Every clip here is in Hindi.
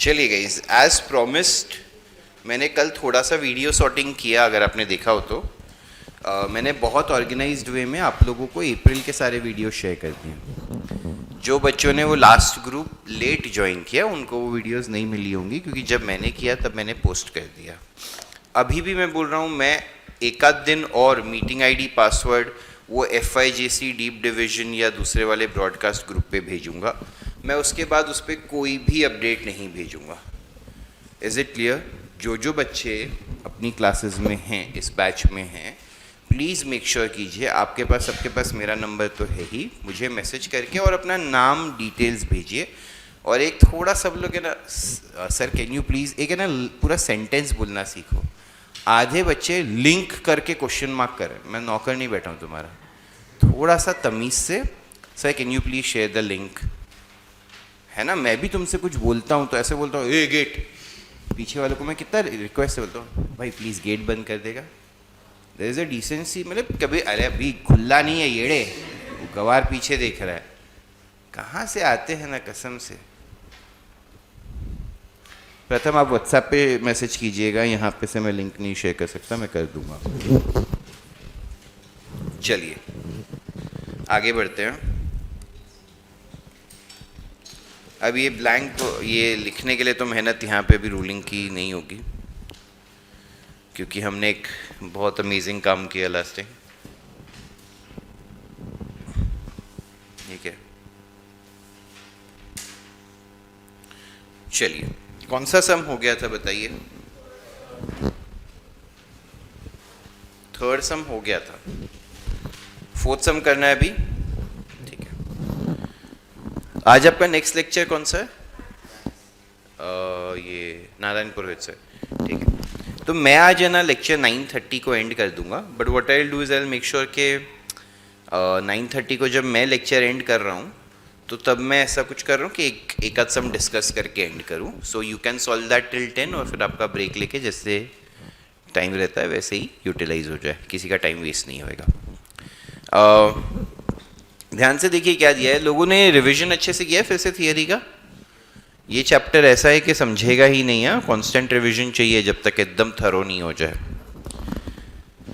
चलिए गाइस, एज प्रॉमिस्ड मैंने कल थोड़ा सा वीडियो शॉटिंग किया, अगर आपने देखा हो तो। मैंने बहुत ऑर्गेनाइज्ड वे में आप लोगों को अप्रैल के सारे वीडियो शेयर कर दिए। जो बच्चों ने वो लास्ट ग्रुप लेट ज्वाइन किया उनको वो वीडियोस नहीं मिली होंगी, क्योंकि जब मैंने किया तब मैंने पोस्ट कर दिया। अभी भी मैं बोल रहा हूँ, मैं एक आध दिन और मीटिंग आईडी पासवर्ड वो FIJC डीप डिवीजन या दूसरे वाले ब्रॉडकास्ट ग्रुप पे भेजूंगा। मैं उसके बाद उस पर कोई भी अपडेट नहीं भेजूंगा। Is it clear? जो बच्चे अपनी क्लासेस में हैं, इस बैच में हैं, प्लीज़ मेक श्योर कीजिए, आपके पास सबके पास मेरा नंबर तो है ही, मुझे मैसेज करके और अपना नाम डिटेल्स भेजिए। और एक थोड़ा सब लोग है ना, सर कैन यू प्लीज़, एक है ना पूरा सेंटेंस बोलना सीखो। आधे बच्चे लिंक करके क्वेश्चन मार्क करें, मैं नौकर नहीं बैठा हूँ तुम्हारा। थोड़ा सा तमीज़ से, sir can you please share the link, है ना। मैं भी तुमसे कुछ बोलता हूँ तो ऐसे बोलता हूँ, ए गेट, पीछे वालों को मैं कितना रिक्वेस्ट बोलता हूँ, भाई प्लीज़ गेट बंद कर देगा। देयर इज़ अ डिसेंसी, मतलब कभी अरे अभी खुला नहीं है येड़े, वो गवार पीछे देख रहा है, कहाँ से आते हैं ना कसम से। प्रथम आप व्हाट्सएप पे मैसेज कीजिएगा, यहाँ पे से मैं लिंक नहीं शेयर कर सकता, मैं कर दूंगा। चलिए आगे बढ़ते हैं। अब ये ब्लैंक तो ये लिखने के लिए तो मेहनत यहाँ पे भी रूलिंग की नहीं होगी, क्योंकि हमने एक बहुत अमेजिंग काम किया लास्ट टाइम। ठीक है, चलिए कौन सा सम हो गया था बताइए? थर्ड सम हो गया था, फोर्थ सम करना है अभी। ठीक है, आज आपका नेक्स्ट लेक्चर कौन सा है? ये नारायण पुरोहित सर। ठीक है, तो मैं आज है ना लेक्चर 9:30 को एंड कर दूंगा, but what I will do is I will make sure के 9:30 को जब मैं लेक्चर एंड कर रहा हूँ तो तब मैं ऐसा कुछ कर रहा हूँ कि एक आध सम डिस्कस करके एंड करूँ, so you can solve that till 10, और फिर आपका ब्रेक लेके जैसे टाइम रहता है वैसे ही यूटिलाइज हो जाए, किसी का टाइम वेस्ट नहीं होएगा। ध्यान से देखिए क्या दिया है लोगों ने, रिवीजन अच्छे से किया है फिर से थियरी का। ये चैप्टर ऐसा है कि समझेगा ही नहीं है, कांस्टेंट रिवीजन चाहिए जब तक एकदम थरो नहीं हो जाए।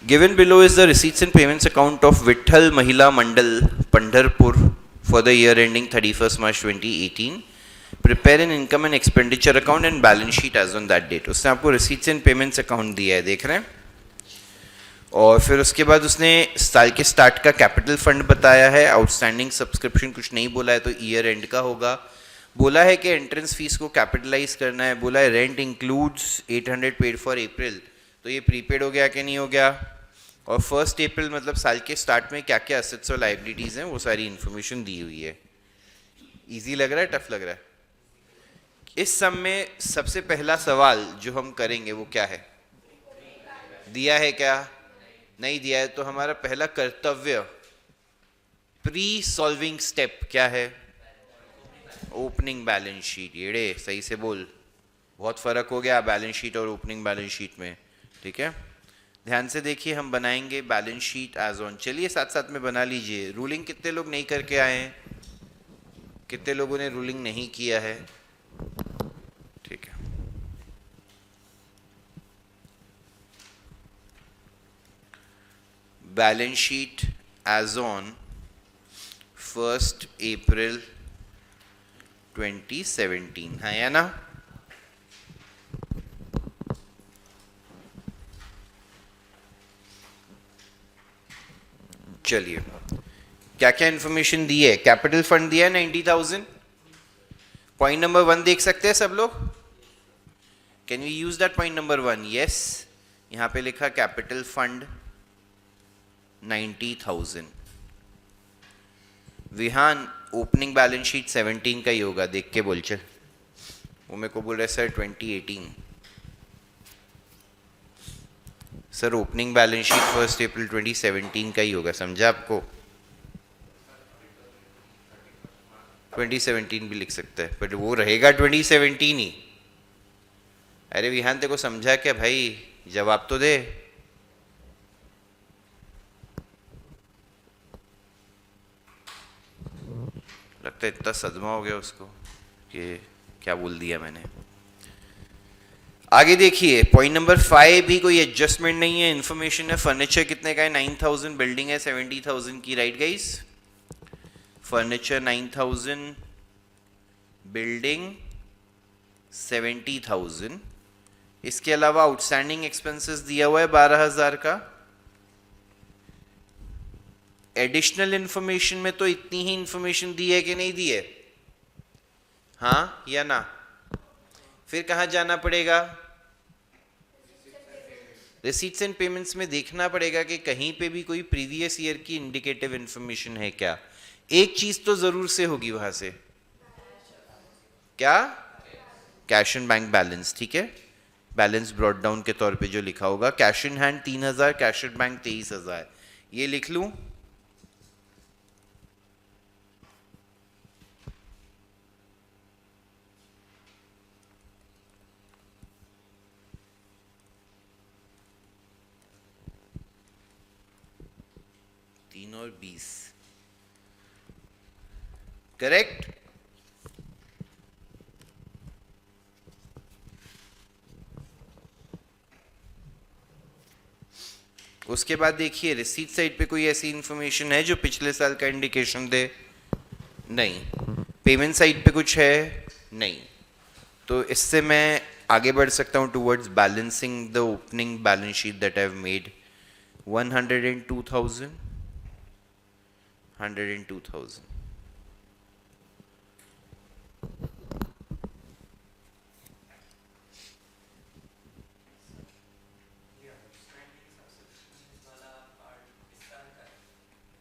Given below is the receipts and payments account of Vithal Mahila Mandal Pandharpur for the year ending 31 March 2018। Prepare an income and expenditure account and balance sheet as on that date. उसने आपको रिसीट्स एंड पेमेंट्स अकाउंट दिया है, देख रहे हैं। और फिर उसके बाद उसने साल के स्टार्ट का कैपिटल फंड बताया है, आउटस्टैंडिंग सब्सक्रिप्शन कुछ नहीं बोला है तो ईयर एंड का होगा। बोला है कि एंट्रेंस फीस को कैपिटलाइज करना है, बोला है रेंट इंक्लूड्स 800 पेड फॉर अप्रैल, तो ये प्रीपेड हो गया कि नहीं हो गया। और 1 अप्रैल मतलब साल के स्टार्ट में क्या क्या असेट्स और लाइबिलिटीज़ हैं वो सारी इन्फॉर्मेशन दी हुई है। इजी लग रहा है, टफ लग रहा है? इस सब में सबसे पहला सवाल जो हम करेंगे वो क्या है? दिया है क्या? नहीं दिया है, तो हमारा पहला कर्तव्य, प्री सॉल्विंग स्टेप क्या है? Opening balance sheet. येड़े सही से बोल, बहुत फर्क हो गया बैलेंस शीट और ओपनिंग बैलेंस शीट में। ठीक है, ध्यान से देखिए, हम बनाएंगे बैलेंस शीट एज ऑन। चलिए साथ साथ में बना लीजिए। रूलिंग कितने लोग नहीं करके आए हैं? कितने लोगों ने रूलिंग नहीं किया है? ठीक है, बैलेंस शीट एज ऑन 1 अप्रैल 2017 है या ना? चलिए क्या क्या इंफॉर्मेशन दी है? कैपिटल फंड दिया है 90,000। पॉइंट नंबर 1 देख सकते हैं सब लोग? Can we use that point number 1? Yes, यहां पे लिखा capital fund 90,000। Vihaan opening balance sheet 17 का ही होगा, देख के बोल चल। वो मेरे को बोल रहा है sir 2018। Sir opening balance sheet 1 अप्रैल 2017 का ही होगा, समझा आपको? 2017 भी लिख सकता है, बट वो रहेगा 2017 ही। अरे विहान तेरे को समझा क्या भाई, जवाब तो दे। लगता है इतना सदमा हो गया उसको कि क्या बोल दिया मैंने। आगे देखिए पॉइंट नंबर 5 भी कोई एडजस्टमेंट नहीं है, इंफॉर्मेशन है। फर्नीचर कितने का है? 9000, बिल्डिंग है 70,000 की, राइट गाइस? Furniture 9000, building 70,000। इसके अलावा आउटस्टैंडिंग एक्सपेंसेस दिया हुआ है 12,000 का। एडिशनल इंफॉर्मेशन में तो इतनी ही इंफॉर्मेशन दी है कि नहीं दी है? हाँ या ना? फिर कहाँ जाना पड़ेगा? रिसीट्स एंड पेमेंट्स में देखना पड़ेगा कि कहीं पे भी कोई प्रीवियस ईयर की इंडिकेटिव इंफॉर्मेशन है क्या। एक चीज तो जरूर से होगी वहां से, क्या? कैश एंड बैंक बैलेंस, ठीक है। बैलेंस ब्रॉट डाउन के तौर पे जो लिखा होगा, cash in hand 3,000, cash at bank 23,000, ये लिख लूं? और 20, करेक्ट? उसके बाद देखिए रिसीट साइड पे कोई ऐसी इंफॉर्मेशन है जो पिछले साल का इंडिकेशन दे? नहीं। पेमेंट साइड पे कुछ है? नहीं। तो इससे मैं आगे बढ़ सकता हूं towards balancing the opening balance sheet that I have made. 102,000, 102,000।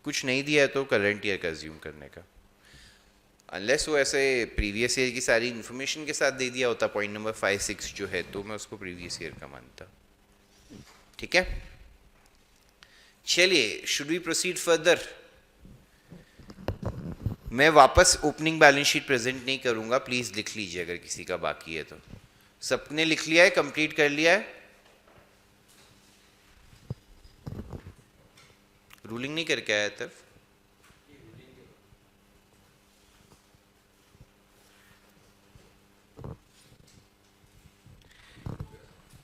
कुछ नहीं दिया है तो करंट ईयर का अज्यूम करने का, अनलेस वो ऐसे प्रीवियस ईयर की सारी इन्फॉर्मेशन के साथ दे दिया होता पॉइंट नंबर 5, 6 जो है, तो मैं उसको प्रीवियस ईयर का मानता। ठीक है, चलिए शुड वी प्रोसीड फर्दर? मैं वापस ओपनिंग बैलेंस शीट प्रेजेंट नहीं करूंगा, प्लीज लिख लीजिए अगर किसी का बाकी है तो। सबने लिख लिया है, कंप्लीट कर लिया है? रूलिंग नहीं करके आया तब?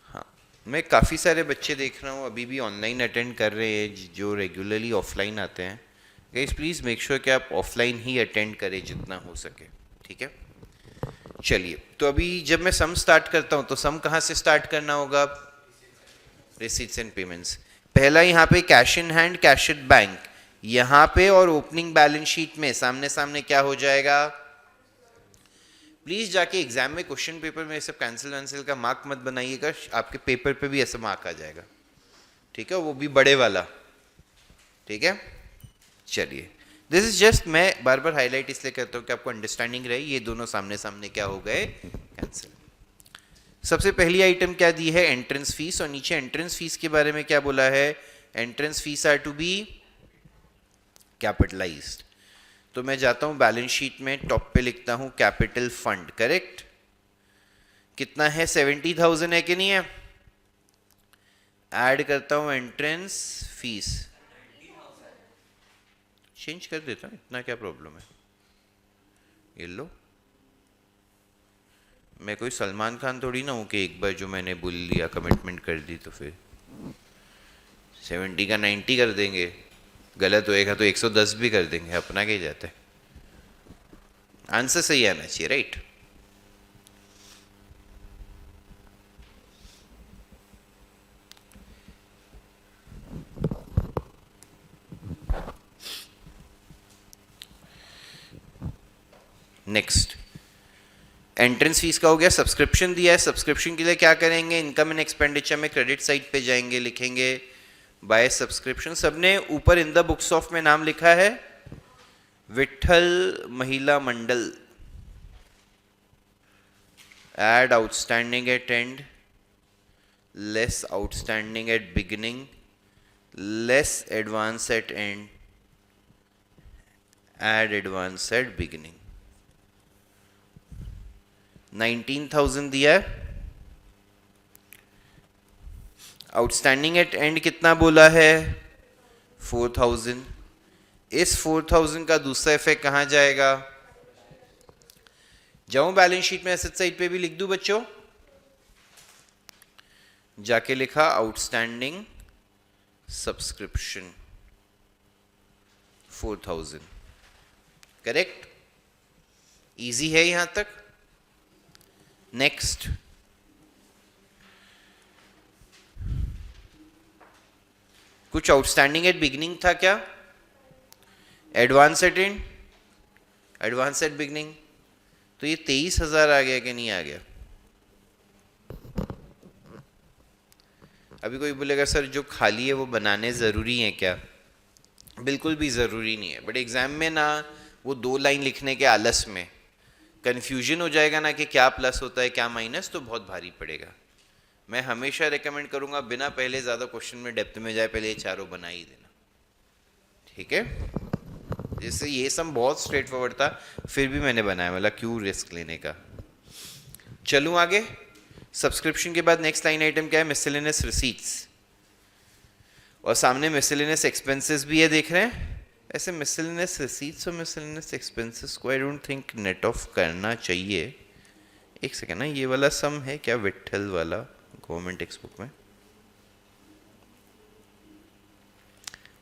हाँ, मैं काफ़ी सारे बच्चे देख रहा हूँ अभी भी ऑनलाइन अटेंड कर रहे हैं जो रेगुलरली ऑफलाइन आते हैं। गाइस प्लीज़ मेक श्योर कि आप ऑफलाइन ही अटेंड करें जितना हो सके, ठीक है? चलिए, तो अभी जब मैं सम स्टार्ट करता हूँ तो सम कहाँ से स्टार्ट करना होगा? Receipts and payments. पहला यहाँ पे cash in hand, cash at bank, यहाँ पे और ओपनिंग बैलेंस शीट में सामने सामने क्या हो जाएगा? प्लीज जाके एग्जाम में क्वेश्चन पेपर में सब कैंसिल वैंसिल का मार्क मत बनाइएगा, आपके पेपर पे भी ऐसा मार्क आ जाएगा, ठीक है? वो भी बड़े वाला, ठीक है? चलिए, दिस इज जस्ट, मैं बार बार हाईलाइट इसलिए करता हूँ कि आपको अंडरस्टैंडिंग रहे। ये दोनों सामने सामने क्या हो गए? कैंसिल। सबसे पहली आइटम क्या दी है? एंट्रेंस फीस, और नीचे एंट्रेंस फीस के बारे में क्या बोला है? Entrance fees are to be capitalised. तो मैं जाता हूं बैलेंस शीट में, टॉप पे लिखता हूं कैपिटल फंड, करेक्ट? कितना है? 70,000 है कि नहीं है? ऐड करता हूं एंट्रेंस फीस, चेंज कर देता हूं, इतना क्या प्रॉब्लम है? ये लो, मैं कोई सलमान खान थोड़ी ना हूं कि एक बार जो मैंने बोल लिया कमिटमेंट कर दी तो फिर 70 का 90 कर देंगे, गलत होएगा तो 110 भी कर देंगे, अपना क्या जाता है? आंसर सही आना चाहिए, राइट? नेक्स्ट, एंट्रेंस फीस का हो गया। सब्सक्रिप्शन दिया है, सब्सक्रिप्शन के लिए क्या करेंगे? इनकम एंड एक्सपेंडिचर में क्रेडिट साइड पे जाएंगे, लिखेंगे बाय सब्सक्रिप्शन। सबने ऊपर इन द बुक्स ऑफ में नाम लिखा है? विठल महिला मंडल। Add outstanding at end, less outstanding at beginning, less advance at end, add advance at beginning। 19,000 दिया है। आउटस्टैंडिंग एट एंड कितना बोला है? 4,000। इस 4,000 का दूसरा इफेक्ट कहाँ जाएगा? जाऊं बैलेंस शीट में एसेट साइड पे भी लिख दूं बच्चों? जाके लिखा आउटस्टैंडिंग सब्सक्रिप्शन 4000। करेक्ट, इजी है यहां तक। नेक्स्ट, कुछ आउटस्टैंडिंग एट बिगिनिंग था क्या? Advance at and, advance at beginning, तो ये 23,000 आ गया कि नहीं आ गया? अभी कोई बोलेगा सर जो खाली है वो बनाने ज़रूरी है क्या? बिल्कुल भी ज़रूरी नहीं है, बट एग्ज़ाम में ना वो 2 लाइन लिखने के आलस में कन्फ्यूजन हो जाएगा ना कि क्या प्लस होता है क्या माइनस, तो बहुत भारी पड़ेगा। मैं हमेशा रेकमेंड करूँगा बिना पहले ज़्यादा क्वेश्चन में डेप्थ में जाए पहले ये चारों बना ही देना, ठीक है? जैसे ये सब बहुत स्ट्रेट फॉरवर्ड था, फिर भी मैंने बनाया, मतलब क्यों रिस्क लेने का। चलूँ आगे। सब्सक्रिप्शन के बाद नेक्स्ट लाइन आइटम क्या है? मिसलेनियस रिसीट्स, और सामने मिसलेनियस एक्सपेंसेस भी है, देख रहे हैं? ऐसे मिसलेनियस रिसीट्स और मिसलेनियस एक्सपेंसेस को I don't think net of करना चाहिए। एक सेकेंड ना, ये वाला सम है क्या विट्ठल वाला गवर्नमेंट टेक्स्ट बुक में?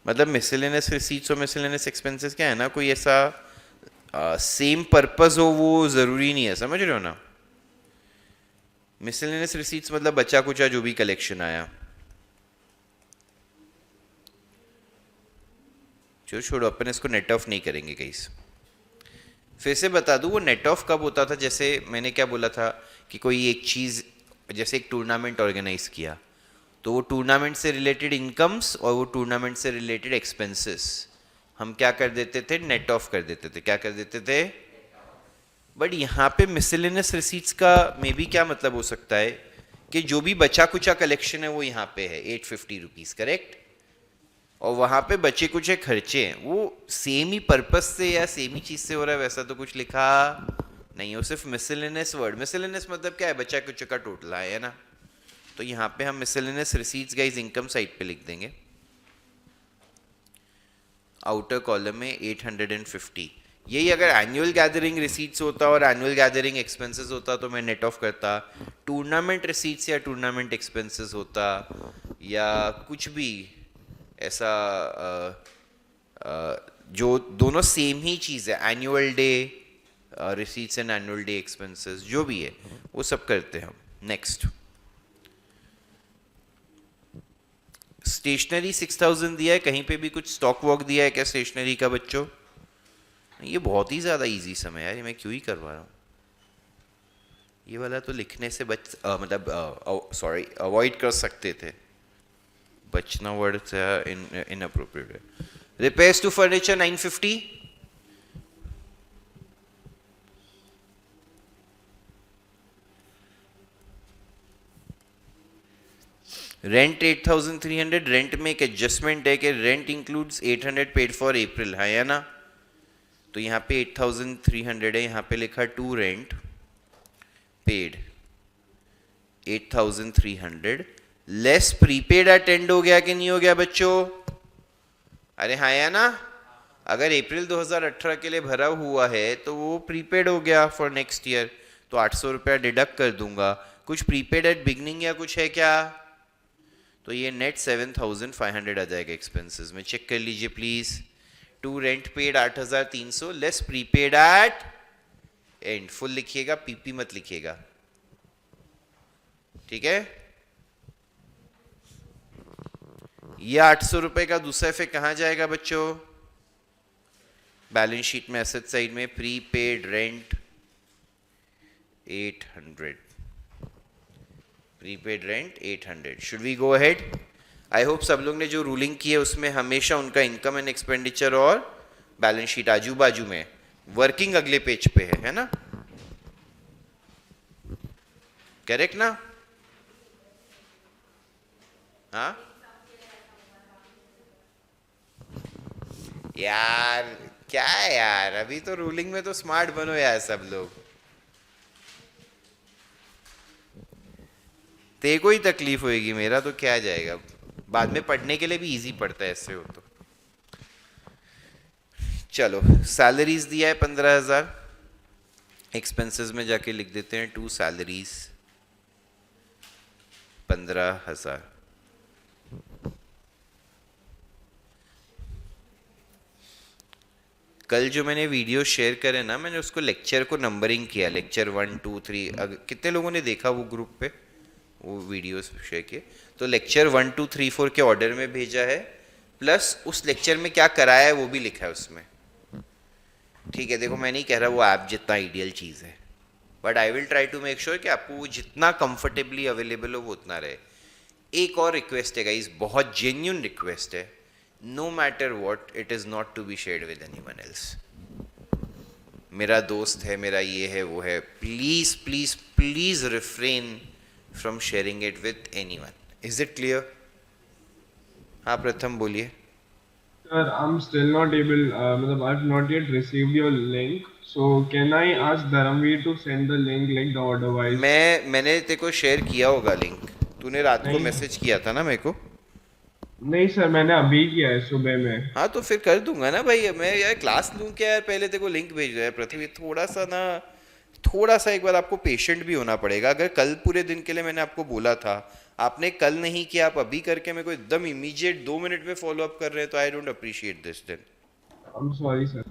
मतलब मिसलेनियस रिसीट्स और मिसलेनियस एक्सपेंसेस क्या है ना, कोई ऐसा सेम पर्पस हो वो ज़रूरी नहीं है, समझ रहे हो ना? मिसलेनियस रिसीट्स मतलब बचा कुचा जो भी कलेक्शन आया। चलो छोड़ो, अपन इसको नेट ऑफ नहीं करेंगे गाइस। फिर से बता दूं वो नेट ऑफ कब होता था, जैसे मैंने क्या बोला था कि कोई एक चीज़, जैसे एक टूर्नामेंट ऑर्गेनाइज किया, तो वो टूर्नामेंट से रिलेटेड इनकम्स और वो टूर्नामेंट से रिलेटेड एक्सपेंसेस हम क्या कर देते थे? नेट ऑफ कर देते थे। क्या कर देते थे? बट यहाँ पे मिसलेनियस रिसीट्स का मे बी क्या मतलब हो सकता है कि जो भी बचा कुचा कलेक्शन है वो यहाँ पे है 850 रुपीज़, करेक्ट? और वहाँ पे बचे कुछ खर्चे हैं, वो सेम ही पर्पस से या सेम ही चीज़ से हो रहा है, वैसा तो कुछ लिखा नहीं है, सिर्फ मिसलेनियस वर्ड। मिसलेनियस मतलब क्या है? बचा कुछ का टोटल है ना? तो यहाँ पे हम miscellaneous receipts guys income side पे लिख देंगे, आउटर कॉलम में 850। यही अगर एनुअल गैदरिंग रिसीट्स होता और एनुअल गैदरिंग एक्सपेंसेस होता तो मैं नेट ऑफ करता। टूर्नामेंट रिसीट्स या टूर्नामेंट एक्सपेंसेस होता या कुछ भी ऐसा जो दोनों सेम ही चीज़ है, annual day receipts and annual day expenses जो भी है वो सब करते हैं हम। नेक्स्ट, स्टेशनरी 6000 दिया है, कहीं पे भी कुछ स्टॉक वॉक दिया है क्या स्टेशनरी का बच्चों? ये बहुत ही ज़्यादा इजी समय यार, ये मैं क्यों ही करवा रहा हूँ? ये वाला तो लिखने से सॉरी अवॉइड कर सकते थे, बचना वर्ड से इनअप्रोप्रिएट है। Repairs to furniture 950, rent 8300। Rent में एक एडजस्टमेंट है कि rent includes 800 paid for April, है या ना? तो यहाँ पे 8300 है, यहाँ पे लिखा to rent paid 8300 less prepaid at end हो गया कि नहीं हो गया बच्चों? अरे हाँ या ना? अगर अप्रैल 2018 के लिए भरा हुआ है तो वो प्रीपेड हो गया फॉर नेक्स्ट ईयर, तो 800 रुपया डिडक्ट कर दूंगा। कुछ प्रीपेड एट बिगनिंग या कुछ है क्या? तो ये नेट 7500 आ जाएगा एक्सपेंसेस में, चेक कर लीजिए please. To rent paid 8300 less prepaid at end, full लिखिएगा, पीपी मत लिखिएगा, ठीक है? ये 800 रुपए का दूसरा इफेक्ट कहां जाएगा बच्चों? बैलेंस शीट में एसेट साइड में prepaid rent 800, prepaid rent 800। Should we go ahead? I hope सब लोग ने जो रूलिंग की है उसमें हमेशा उनका इनकम एंड एक्सपेंडिचर और बैलेंस शीट आजू बाजू में, वर्किंग अगले पेज पे है ना? करेक्ट ना? हाँ यार, क्या है यार, अभी तो रूलिंग में तो स्मार्ट बनो यार सब लोग। ते को ही तकलीफ होएगी, मेरा तो क्या जाएगा, बाद में पढ़ने के लिए भी इजी पड़ता है ऐसे हो तो। चलो, सैलरीज दिया है 15,000, एक्सपेंसेस में जाके लिख देते हैं टू सैलरीज 15,000। कल जो मैंने वीडियो शेयर करे ना, मैंने उसको लेक्चर को नंबरिंग किया, लेक्चर 1 2 3। कितने लोगों ने देखा वो ग्रुप पे वो वीडियोस शेयर किए? तो लेक्चर 1 2 3 4 के ऑर्डर में भेजा है, प्लस उस लेक्चर में क्या कराया है वो भी लिखा है उसमें। ठीक है, देखो मैं नहीं कह रहा वो ऐप जितना आइडियल चीज़ है, but I will try to make sure कि आपको वो जितना कंफर्टेबली अवेलेबल हो वो उतना रहे। एक और रिक्वेस्ट है गाइस, बहुत जेन्युइन रिक्वेस्ट है, no matter what, it is not to be shared with anyone else. मेरा दोस्त है, मेरा ये है वो है, please please please refrain from sharing it with anyone. Is it clear? हाँ प्रथम बोलिए। Sir, I'm still not able, I've not yet received your link. So can I ask Dharamveer to send the link like the otherwise? मैंने तेरे को शेयर किया होगा लिंक, तूने रात को नहीं मैसेज किया था ना मेरे को। नहीं सर, मैंने अभी किया है सुबह में। हाँ तो फिर कर दूंगा ना भाई, मैं यार क्लास लूँ क्या यार, पहले तेरे को लिंक भेज रहा है पृथ्वी, थोड़ा सा ना, थोड़ा सा एक बार आपको पेशेंट भी होना पड़ेगा। अगर कल पूरे दिन के लिए मैंने आपको बोला था, आपने कल नहीं किया, आप अभी करके मेरे को एकदम इमीडिएट 2 मिनट में फॉलो अप कर रहे हैं, तो I don't appreciate this then. I'm sorry sir.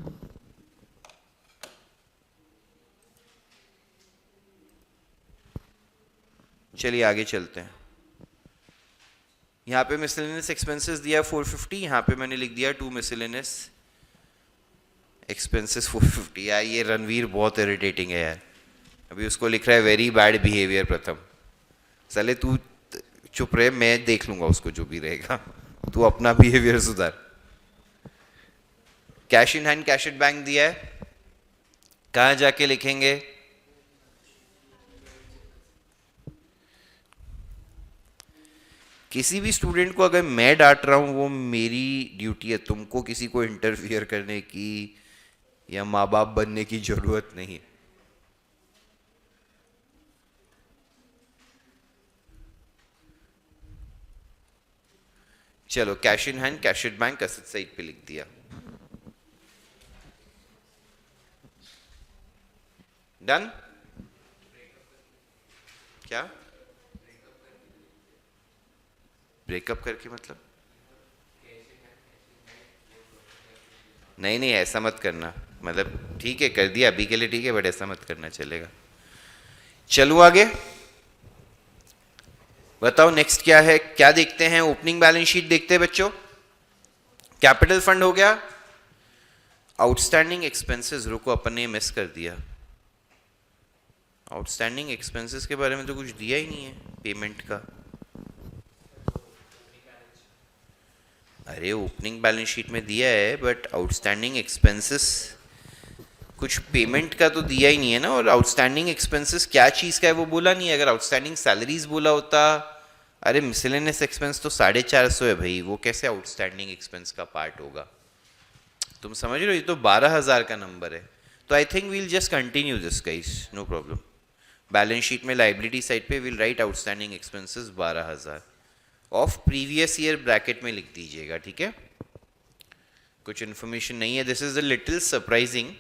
चलिए आगे चलते हैं। यहाँ पे मिसलेनियस एक्सपेंसेस दिया 450, यहाँ पे मैंने लिख दिया 2 मिसलेनियस एक्सपेंसेस 450। यार ये रणवीर बहुत इरिटेटिंग है यार, अभी उसको लिख रहा है वेरी बैड बिहेवियर प्रथम। साले तू चुप रहे, मैं देख लूंगा उसको जो भी रहेगा, तू अपना बिहेवियर सुधार। Cash in hand cash at bank दिया है, कहाँ जाके लिखेंगे? किसी भी स्टूडेंट को अगर मैं डांट रहा हूं वो मेरी ड्यूटी है, तुमको किसी को इंटरफियर करने की या माँ बाप बनने की जरूरत नहीं है। चलो cash in hand cash at bank asset side पे लिख दिया, डन। क्या ब्रेकअप करके मतलब? नहीं नहीं ऐसा मत करना, मतलब ठीक है कर दिया अभी के लिए ठीक है, बट ऐसा मत करना चलेगा। चलो आगे बताओ नेक्स्ट क्या है, क्या देखते हैं? ओपनिंग बैलेंस शीट देखते हैं बच्चों। कैपिटल फंड हो गया, आउटस्टैंडिंग एक्सपेंसेस, रुको अपन ने मिस कर दिया, आउटस्टैंडिंग एक्सपेंसेस के बारे में तो कुछ दिया ही नहीं है पेमेंट का। अरे ओपनिंग बैलेंस शीट में दिया है, बट आउटस्टैंडिंग एक्सपेंसेस कुछ पेमेंट का तो दिया ही नहीं है ना। और आउटस्टैंडिंग एक्सपेंसेस क्या चीज़ का है वो बोला नहीं है। अगर आउटस्टैंडिंग सैलरीज बोला होता, अरे मिसलेनियस एक्सपेंस तो 450 है भाई, वो कैसे आउटस्टैंडिंग एक्सपेंस का पार्ट होगा? तुम समझ रहे हो, ये तो 12,000 का नंबर है। तो I think we'll just continue this guys, no problem. Balance sheet में लाइबिलिटी साइड पे will write outstanding expenses 12,000 of previous year bracket में लिख दीजिएगा, ठीक है। कुछ इन्फॉर्मेशन नहीं है, this is a little surprising.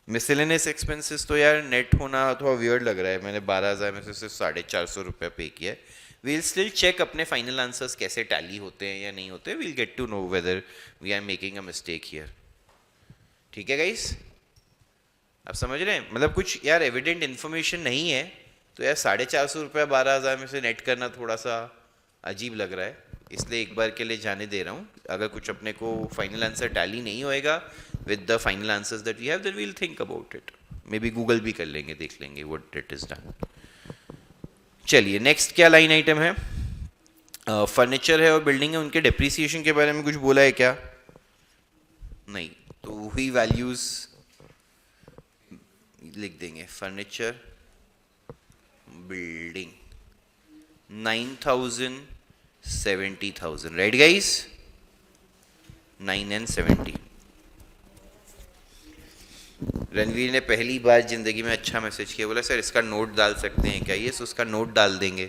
Miscellaneous expenses तो यार नेट होना थोड़ा वियर्ड लग रहा है, मैंने 12,000 में से सिर्फ 450 रुपये पे किया है। वील स्टिल चेक अपने फाइनल आंसर्स कैसे टैली होते हैं या नहीं होते, we'll get to know whether we are making a mistake here, ठीक है गाइस। आप समझ रहे हैं, मतलब कुछ यार एविडेंट इन्फॉर्मेशन नहीं है तो यार 450 रुपया 12,000 में से नेट करना थोड़ा सा अजीब लग रहा है, इसलिए एक बार के लिए जाने दे रहा हूँ। अगर कुछ अपने को फाइनल आंसर टैली नहीं होएगा with the final answers that we have, then we will think about it, maybe Google भी कर लेंगे, देख लेंगे व्हाट इट इज डन। चलिए नेक्स्ट क्या लाइन आइटम है? फर्नीचर है और बिल्डिंग है, उनके डेप्रिसिएशन के बारे में कुछ बोला है क्या? नहीं, तो वही वैल्यूज लिख देंगे। Furniture building 9,000 70,000, right guys? 9 and 70। Ranveer ने पहली बार जिंदगी में अच्छा मैसेज किया, बोला सर इसका नोट डाल सकते हैं क्या? ये उसका नोट डाल देंगे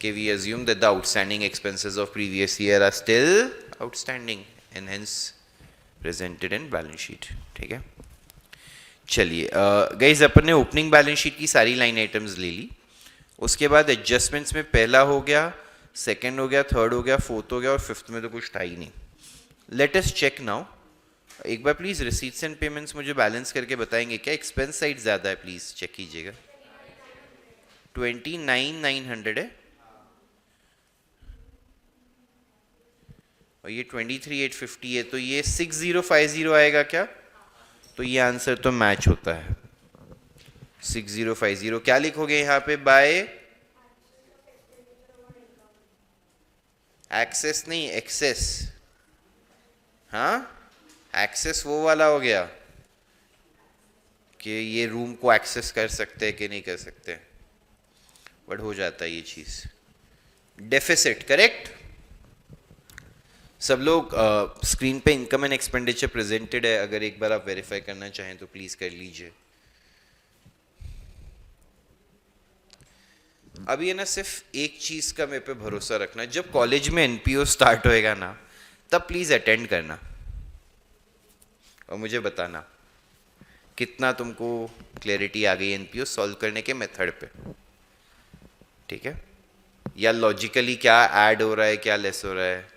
कि we assume that the outstanding expenses of previous year are still outstanding and hence presented in balance sheet, ठीक है। चलिए गाइस अपन ने ओपनिंग बैलेंस शीट की सारी लाइन आइटम्स ले ली। उसके बाद एडजस्टमेंट्स में पहला हो गया, सेकंड हो गया, थर्ड हो गया, फोर्थ हो गया और फिफ्थ में तो कुछ था ही नहीं. Let us check now. एक बार प्लीज रिसीट्स एंड पेमेंट्स मुझे बैलेंस करके बताएंगे क्या? एक्सपेंस साइड ज़्यादा है, प्लीज़ चेक कीजिएगा. 29,900 है और ये 23,850 है, तो ये 6050 आएगा क्या? तो ये आंसर तो मैच होता है. 6050 क्या लिखोगे यहाँ पे? बाय एक्सेस नहीं, एक्सेस. हाँ, एक्सेस वो वाला हो गया कि ये रूम को एक्सेस कर सकते हैं कि नहीं कर सकते, बट हो जाता है ये चीज़. Deficit correct. सब लोग स्क्रीन पे इनकम एंड एक्सपेंडिचर प्रेजेंटेड है, अगर एक बार आप वेरीफाई करना चाहें तो प्लीज़ कर लीजिए. अभी है ना, सिर्फ एक चीज़ का मेरे पे भरोसा रखना, जब कॉलेज में एनपीओ स्टार्ट होएगा ना, तब प्लीज़ अटेंड करना और मुझे बताना कितना तुमको क्लैरिटी आ गई एनपीओ सॉल्व करने के मेथड पे. ठीक है, या लॉजिकली क्या ऐड हो रहा है, क्या लेस हो रहा है.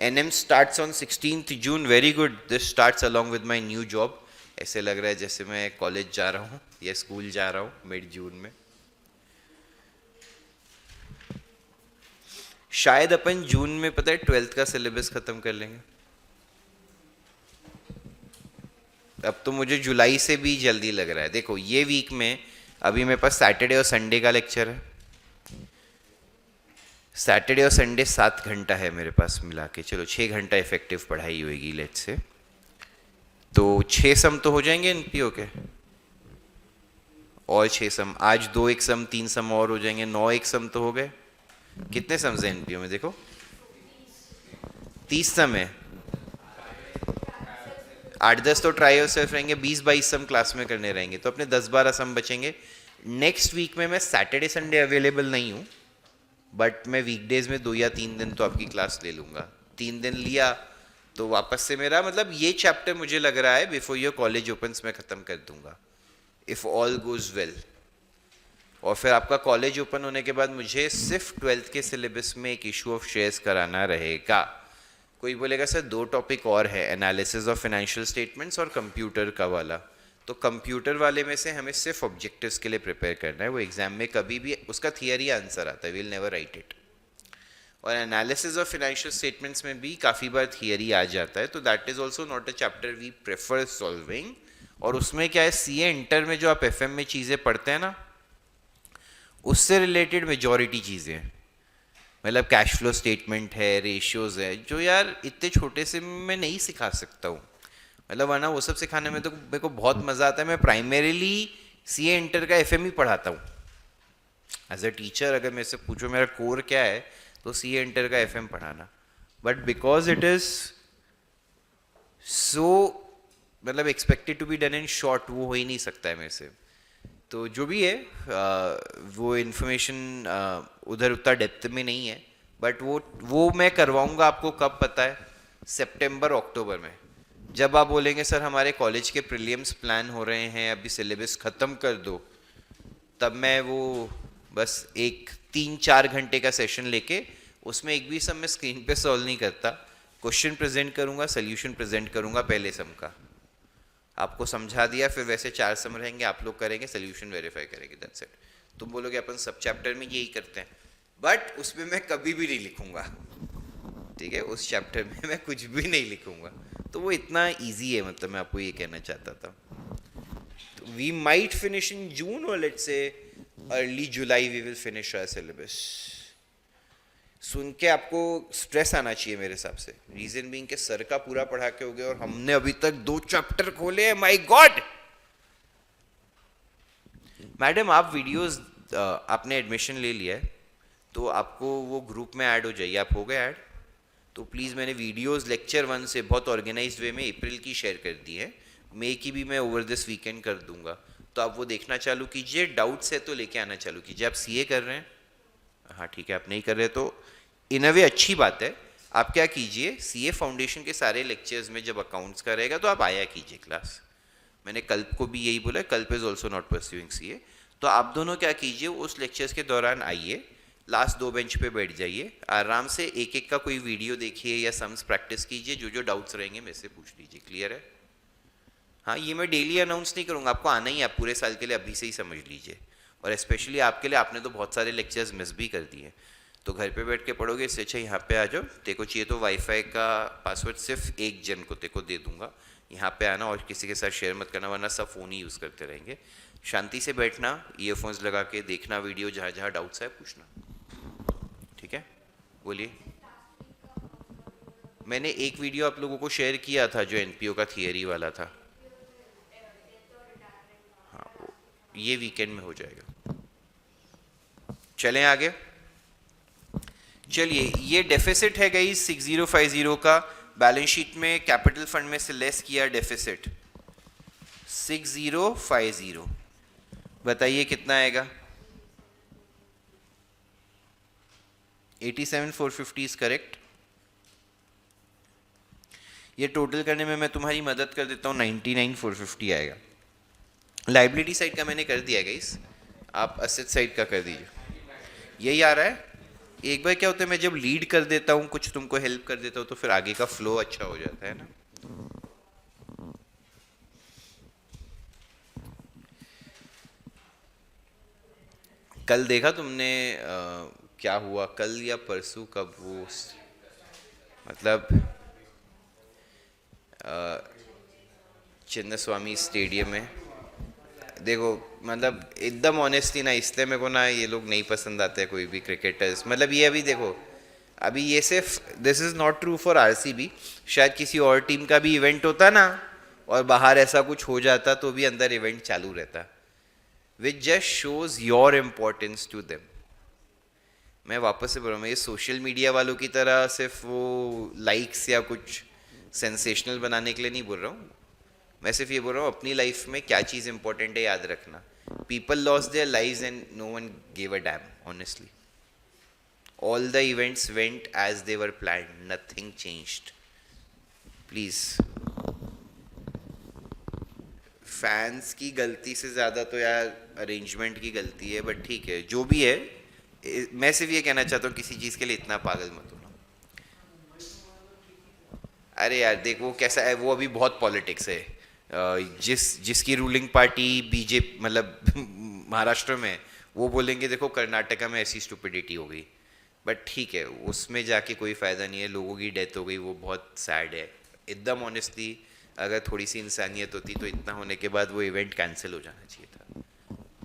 NM starts on 16th June. Very good. This starts along with my new job. ऐसे लग रहा है जैसे मैं कॉलेज जा रहा हूँ या स्कूल जा रहा हूँ मिड जून में. शायद अपन जून में, पता है, 12th का सिलेबस खत्म कर लेंगे. अब तो मुझे जुलाई से भी जल्दी लग रहा है. देखो ये वीक में अभी मेरे पास सैटरडे और संडे का लेक्चर है. सैटरडे और संडे 7 घंटा है मेरे पास मिला के. चलो 6 घंटा इफेक्टिव पढ़ाई होगी लेट्स से. तो 6 सम तो हो जाएंगे एनपीओ के, और 6 सम, आज 2 एक सम, 3 सम और हो जाएंगे, 9 एक सम तो हो गए. कितने सम्स हैं एनपीओ में? देखो 30 सम है. 8-10 तो ट्राई और सिर्फ रहेंगे, 20-22 सम क्लास में करने रहेंगे, तो अपने 10-12 सम बचेंगे. नेक्स्ट वीक में मैं सैटरडे संडे अवेलेबल नहीं हूँ, बट मैं वीकडेज में 2 या 3 दिन तो आपकी क्लास ले लूँगा. 3 दिन लिया तो वापस से मेरा मतलब ये चैप्टर मुझे लग रहा है बिफोर योर कॉलेज ओपन्स में ख़त्म कर दूंगा, इफ़ ऑल गोज वेल. और फिर आपका कॉलेज ओपन होने के बाद मुझे सिर्फ 12th के सिलेबस में एक इशू ऑफ शेयर्स कराना रहेगा. कोई बोलेगा सर 2 टॉपिक और है, एनालिसिस ऑफ फाइनेंशियल स्टेटमेंट्स और कंप्यूटर का वाला. तो कंप्यूटर वाले में से हमें सिर्फ ऑब्जेक्टिव्स के लिए प्रिपेयर करना है. वो एग्जाम में कभी भी उसका थियरी आंसर आता है, विल नेवर राइट इट. और एनालिसिस ऑफ फाइनेंशियल स्टेटमेंट्स में भी काफ़ी बार थियरी आ जाता है, तो that is also not a chapter we prefer solving. और उसमें क्या है, सीए इंटर में जो आप एफएम में चीज़ें पढ़ते हैं ना, उससे रिलेटेड मेजॉरिटी चीज़ें हैं. मतलब कैश फ्लो स्टेटमेंट है, रेशियोज़ है, जो यार इतने छोटे से मैं नहीं सिखा सकता हूँ. मतलब वरना वो सब सिखाने में तो मेरे को बहुत मज़ा आता है. मैं प्राइमरीली सीए इंटर का एफएम ही पढ़ाता हूँ एज अ टीचर. अगर मेरे से पूछो मेरा कोर क्या है, तो सीए इंटर का एफएम पढ़ाना. But because it is so मतलब expected to be done in short, वो हो ही नहीं सकता है मेरे से. तो जो भी है वो इन्फॉर्मेशन उधर उतना डेप्थ में नहीं है, बट वो मैं करवाऊंगा आपको. कब पता है? सितंबर अक्टूबर में. जब आप बोलेंगे सर हमारे कॉलेज के प्रीलिम्स प्लान हो रहे हैं, अभी सिलेबस ख़त्म कर दो, तब मैं वो बस एक 3-4 घंटे का सेशन लेके उसमें एक भी सम मैं स्क्रीन पे सॉल्व नहीं करता. क्वेश्चन प्रेजेंट करूँगा, सोल्यूशन प्रेजेंट करूँगा पहले सम का, आपको समझा दिया, फिर वैसे 4 सम रहेंगे, आप लोग करेंगे, सोल्यूशन वेरीफाई करेंगे, दैट्स इट. तुम बोलोगे अपन सब चैप्टर में यही करते हैं, बट उसमें मैं कभी भी नहीं लिखूंगा. ठीक है, उस चैप्टर में मैं कुछ भी नहीं लिखूंगा. तो वो इतना इजी है, मतलब मैं आपको ये कहना चाहता था. तो we might finish in June और let's say early July we will finish our syllabus. सुन के आपको स्ट्रेस आना चाहिए मेरे हिसाब से. रीजन बीइंग के सर का पूरा पढ़ा के हो गया और हमने अभी तक 2 चैप्टर खोले हैं. My God. मैडम आप वीडियोस आपने एडमिशन ले लिया है तो आपको वो ग्रुप में ऐड हो जाइए. आप हो गए ऐड? तो प्लीज़ मैंने वीडियोस लेक्चर 1 से बहुत ऑर्गेनाइज्ड वे में अप्रैल की शेयर कर दी है. मई की भी मैं ओवर दिस वीकेंड कर दूंगा, तो आप वो देखना चालू कीजिए. डाउट्स है तो लेके आना चालू कीजिए. आप सीए कर रहे हैं? हाँ ठीक है. आप नहीं कर रहे तो इन अ वे अच्छी बात है. आप क्या कीजिए, सीए फाउंडेशन के सारे लेक्चर्स में जब अकाउंट्स का रहेगा तो आप आया कीजिए क्लास. मैंने कल्प को भी यही बोला, कल्प is also not pursuing CA, तो आप दोनों क्या कीजिए, उस लेक्चर्स के दौरान आइए, लास्ट 2 बेंच पे बैठ जाइए, आराम से एक एक का कोई वीडियो देखिए या सम्स प्रैक्टिस कीजिए, जो जो डाउट्स रहेंगे मेरे से पूछ लीजिए। क्लियर है? हाँ, ये मैं डेली अनाउंस नहीं करूँगा, आपको आना ही, आप पूरे साल के लिए अभी से ही समझ लीजिए। और स्पेशली आपके लिए, आपने तो बहुत सारे लेक्चर्स मिस भी कर दिए, तो घर पे बैठ के पढ़ोगे, इससे अच्छा यहाँ पे आ जाओ। तेरे को चाहिए तो वाईफाई का पासवर्ड सिर्फ एक जन को तेरे को दे दूंगा, यहाँ पे आना और किसी के साथ शेयर मत करना, वरना सब फ़ोन ही यूज़ करते रहेंगे। शांति से बैठना, ईयरफोन्स लगा के देखना वीडियो, जहाँ जहाँ डाउट्स है पूछना। ठीक है, बोलिए। मैंने एक वीडियो आप लोगों को शेयर किया था जो एनपीओ का थियरी वाला था। हाँ, ये वीकेंड में हो जाएगा। चलें आगे। चलिए, ये डेफिसिट है गई 6050 का, बैलेंस शीट में कैपिटल फंड में से लेस किया डेफिसिट 6050, बताइए कितना आएगा? 87,450 इज करेक्ट। ये टोटल करने में मैं तुम्हारी मदद कर देता हूँ, 99,450 आएगा। लाइबिलिटी साइड का मैंने कर दिया गाइस, आप असेट साइड का कर दीजिए। यही आ रहा है। एक बार क्या होता है, मैं जब लीड कर देता हूँ, कुछ तुमको हेल्प कर देता हूँ, तो फिर आगे का फ्लो अच्छा हो जाता है ना। कल देखा तुमने क्या हुआ, कल या परसों, कब वो मतलब चिन्नस्वामी स्टेडियम में, देखो मतलब एकदम ऑनेस्टली ना, इसलिए मेरे को ना ये लोग नहीं पसंद आते हैं कोई भी क्रिकेटर्स। मतलब ये अभी देखो, अभी ये सिर्फ, this is not true for RCB, शायद किसी और टीम का भी इवेंट होता ना और बाहर ऐसा कुछ हो जाता तो भी अंदर इवेंट चालू रहता, which just shows your importance to them. मैं वापस से बोल रहा हूँ, मैं ये सोशल मीडिया वालों की तरह सिर्फ वो लाइक्स या कुछ सेंसेशनल बनाने के लिए नहीं बोल रहा हूँ, मैं सिर्फ ये बोल रहा हूँ अपनी लाइफ में क्या चीज़ इंपॉर्टेंट है याद रखना। People lost their lives and no one give a damn, honestly. All the events went as they were planned, nothing changed. Please, fans की गलती से ज़्यादा तो यार अरेंजमेंट की गलती है, बट ठीक है जो भी है। मैं सिर्फ ये कहना चाहता हूँ, किसी चीज़ के लिए इतना पागल मत होना। अरे यार देख, वो कैसा है, वो अभी बहुत पॉलिटिक्स है। जिसकी रूलिंग पार्टी बीजेपी, मतलब महाराष्ट्र में, वो बोलेंगे देखो कर्नाटका में ऐसी स्टुपिडिटी हो गई, बट ठीक है, उसमें जाके कोई फ़ायदा नहीं है। लोगों की डेथ हो गई, वो बहुत सैड है एकदम। ऑनेस्टली अगर थोड़ी सी इंसानियत होती तो इतना होने के बाद वो इवेंट कैंसिल हो जाना चाहिए था।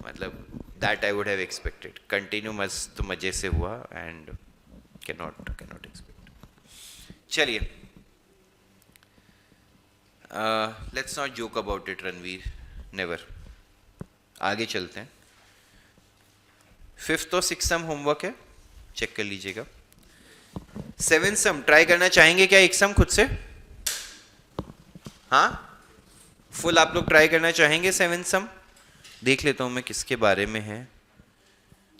मतलब that I would have expected. Continue मस्त मज़े से हुआ एंड कैनॉट एक्सपेक्ट। चलिए, let's not joke about it Ranveer, never. आगे चलते हैं। 5th और 6th सम होमवर्क है, चेक कर लीजिएगा। 7th सम ट्राई करना चाहेंगे क्या एक सम खुद से? हाँ, फुल आप लोग ट्राई करना चाहेंगे 7th सम? देख लेता हूं मैं किसके बारे में है।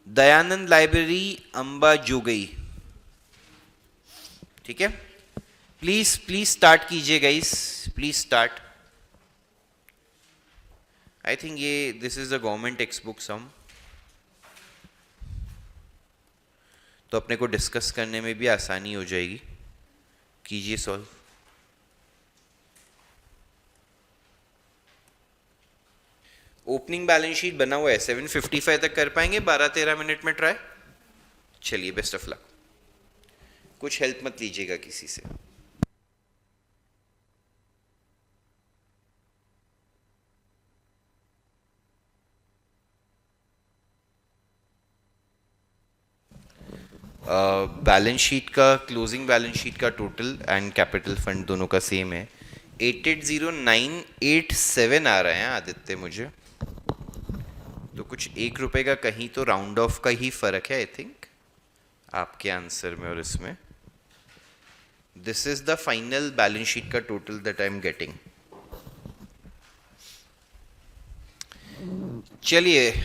दयानंद लाइब्रेरी, अंबा जोगई, ठीक है। प्लीज स्टार्ट कीजिए guys, please start. I think ये this is the government textbook sum, तो अपने को डिस्कस करने में भी आसानी हो जाएगी। कीजिए सॉल्व। ओपनिंग बैलेंस शीट बना हुआ है, 755 तक कर पाएंगे 12-13 मिनट में ट्राई। चलिए, बेस्ट ऑफ लक। कुछ हेल्प मत लीजिएगा किसी से। बैलेंस शीट का, क्लोजिंग बैलेंस शीट का टोटल एंड कैपिटल फंड दोनों का सेम है। 880987 आ रहे हैं आदित्य मुझे, तो कुछ ₹1 का कहीं तो राउंड ऑफ का ही फर्क है आई थिंक आपके आंसर में और इसमें। This is the final balance sheet का total that I am getting. चलिए,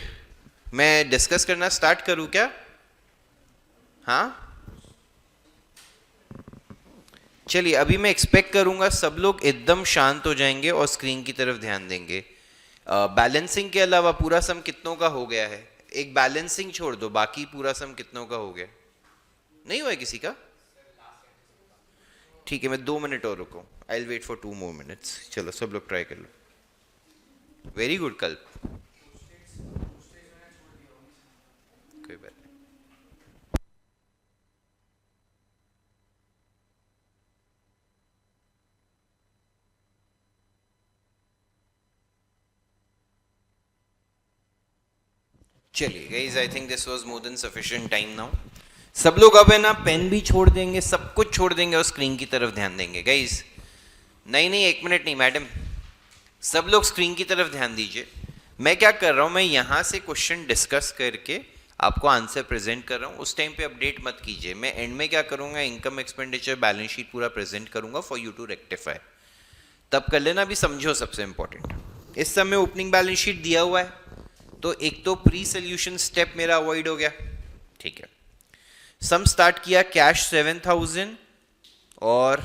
मैं डिस्कस करना स्टार्ट करूं क्या? हाँ, चलिए, अभी मैं एक्सपेक्ट करूंगा सब लोग एकदम शांत हो जाएंगे और स्क्रीन की तरफ ध्यान देंगे। बैलेंसिंग के अलावा पूरा सम कितनों का हो गया है? एक बैलेंसिंग छोड़ दो, बाकी पूरा सम कितनों का हो गया? नहीं हुआ है किसी का? ठीक है, मैं 2 मिनट और रुको, I will wait for 2 more minutes। चलो सब लोग ट्राई कर लो। वेरी गुड कल्प, कोई बात नहीं। चलिए guys, I think this was more than sufficient time now. सब लोग अब है ना पेन भी छोड़ देंगे, सब कुछ छोड़ देंगे और स्क्रीन की तरफ ध्यान देंगे गाइस। नहीं नहीं, 1 मिनट नहीं मैडम, सब लोग स्क्रीन की तरफ ध्यान दीजिए। मैं क्या कर रहा हूं, मैं यहां से क्वेश्चन डिस्कस करके आपको आंसर प्रेजेंट कर रहा हूं। उस टाइम पे अपडेट मत कीजिए। मैं एंड में क्या करूंगा, इनकम एक्सपेंडिचर बैलेंस शीट पूरा प्रेजेंट करूंगा फॉर यू टू रेक्टिफाई, तब कर लेना। अभी समझो सबसे इंपॉर्टेंट, इस समय ओपनिंग बैलेंस शीट दिया हुआ है, तो एक तो प्री सोल्यूशन स्टेप मेरा अवॉइड हो गया, ठीक है। सम स्टार्ट किया, कैश 7000 और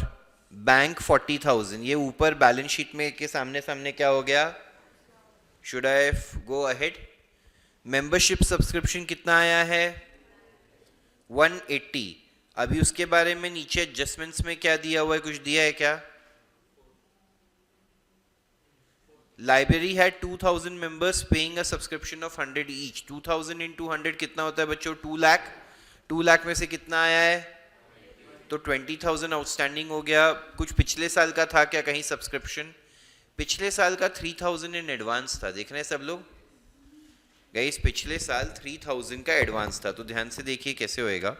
बैंक 40,000। ये ऊपर बैलेंस शीट में के सामने सामने क्या हो गया? Should I go ahead? Membership subscription कितना आया है? 180। अभी उसके बारे में नीचे एडजस्टमेंट्स में क्या दिया हुआ है, कुछ दिया है क्या? लाइब्रेरी है 2000 members paying a subscription of 100 each. 2000 into 100 कितना होता है बच्चों? 2 लाख। 2 लाख में से कितना आया है? तो 20,000 आउटस्टैंडिंग हो गया। कुछ पिछले साल का था क्या कहीं सब्सक्रिप्शन? पिछले साल का 3000 इन एडवांस था, देख रहे हैं सब लोग? गाइस पिछले साल 3000 का एडवांस था, तो ध्यान से देखिए कैसे होएगा।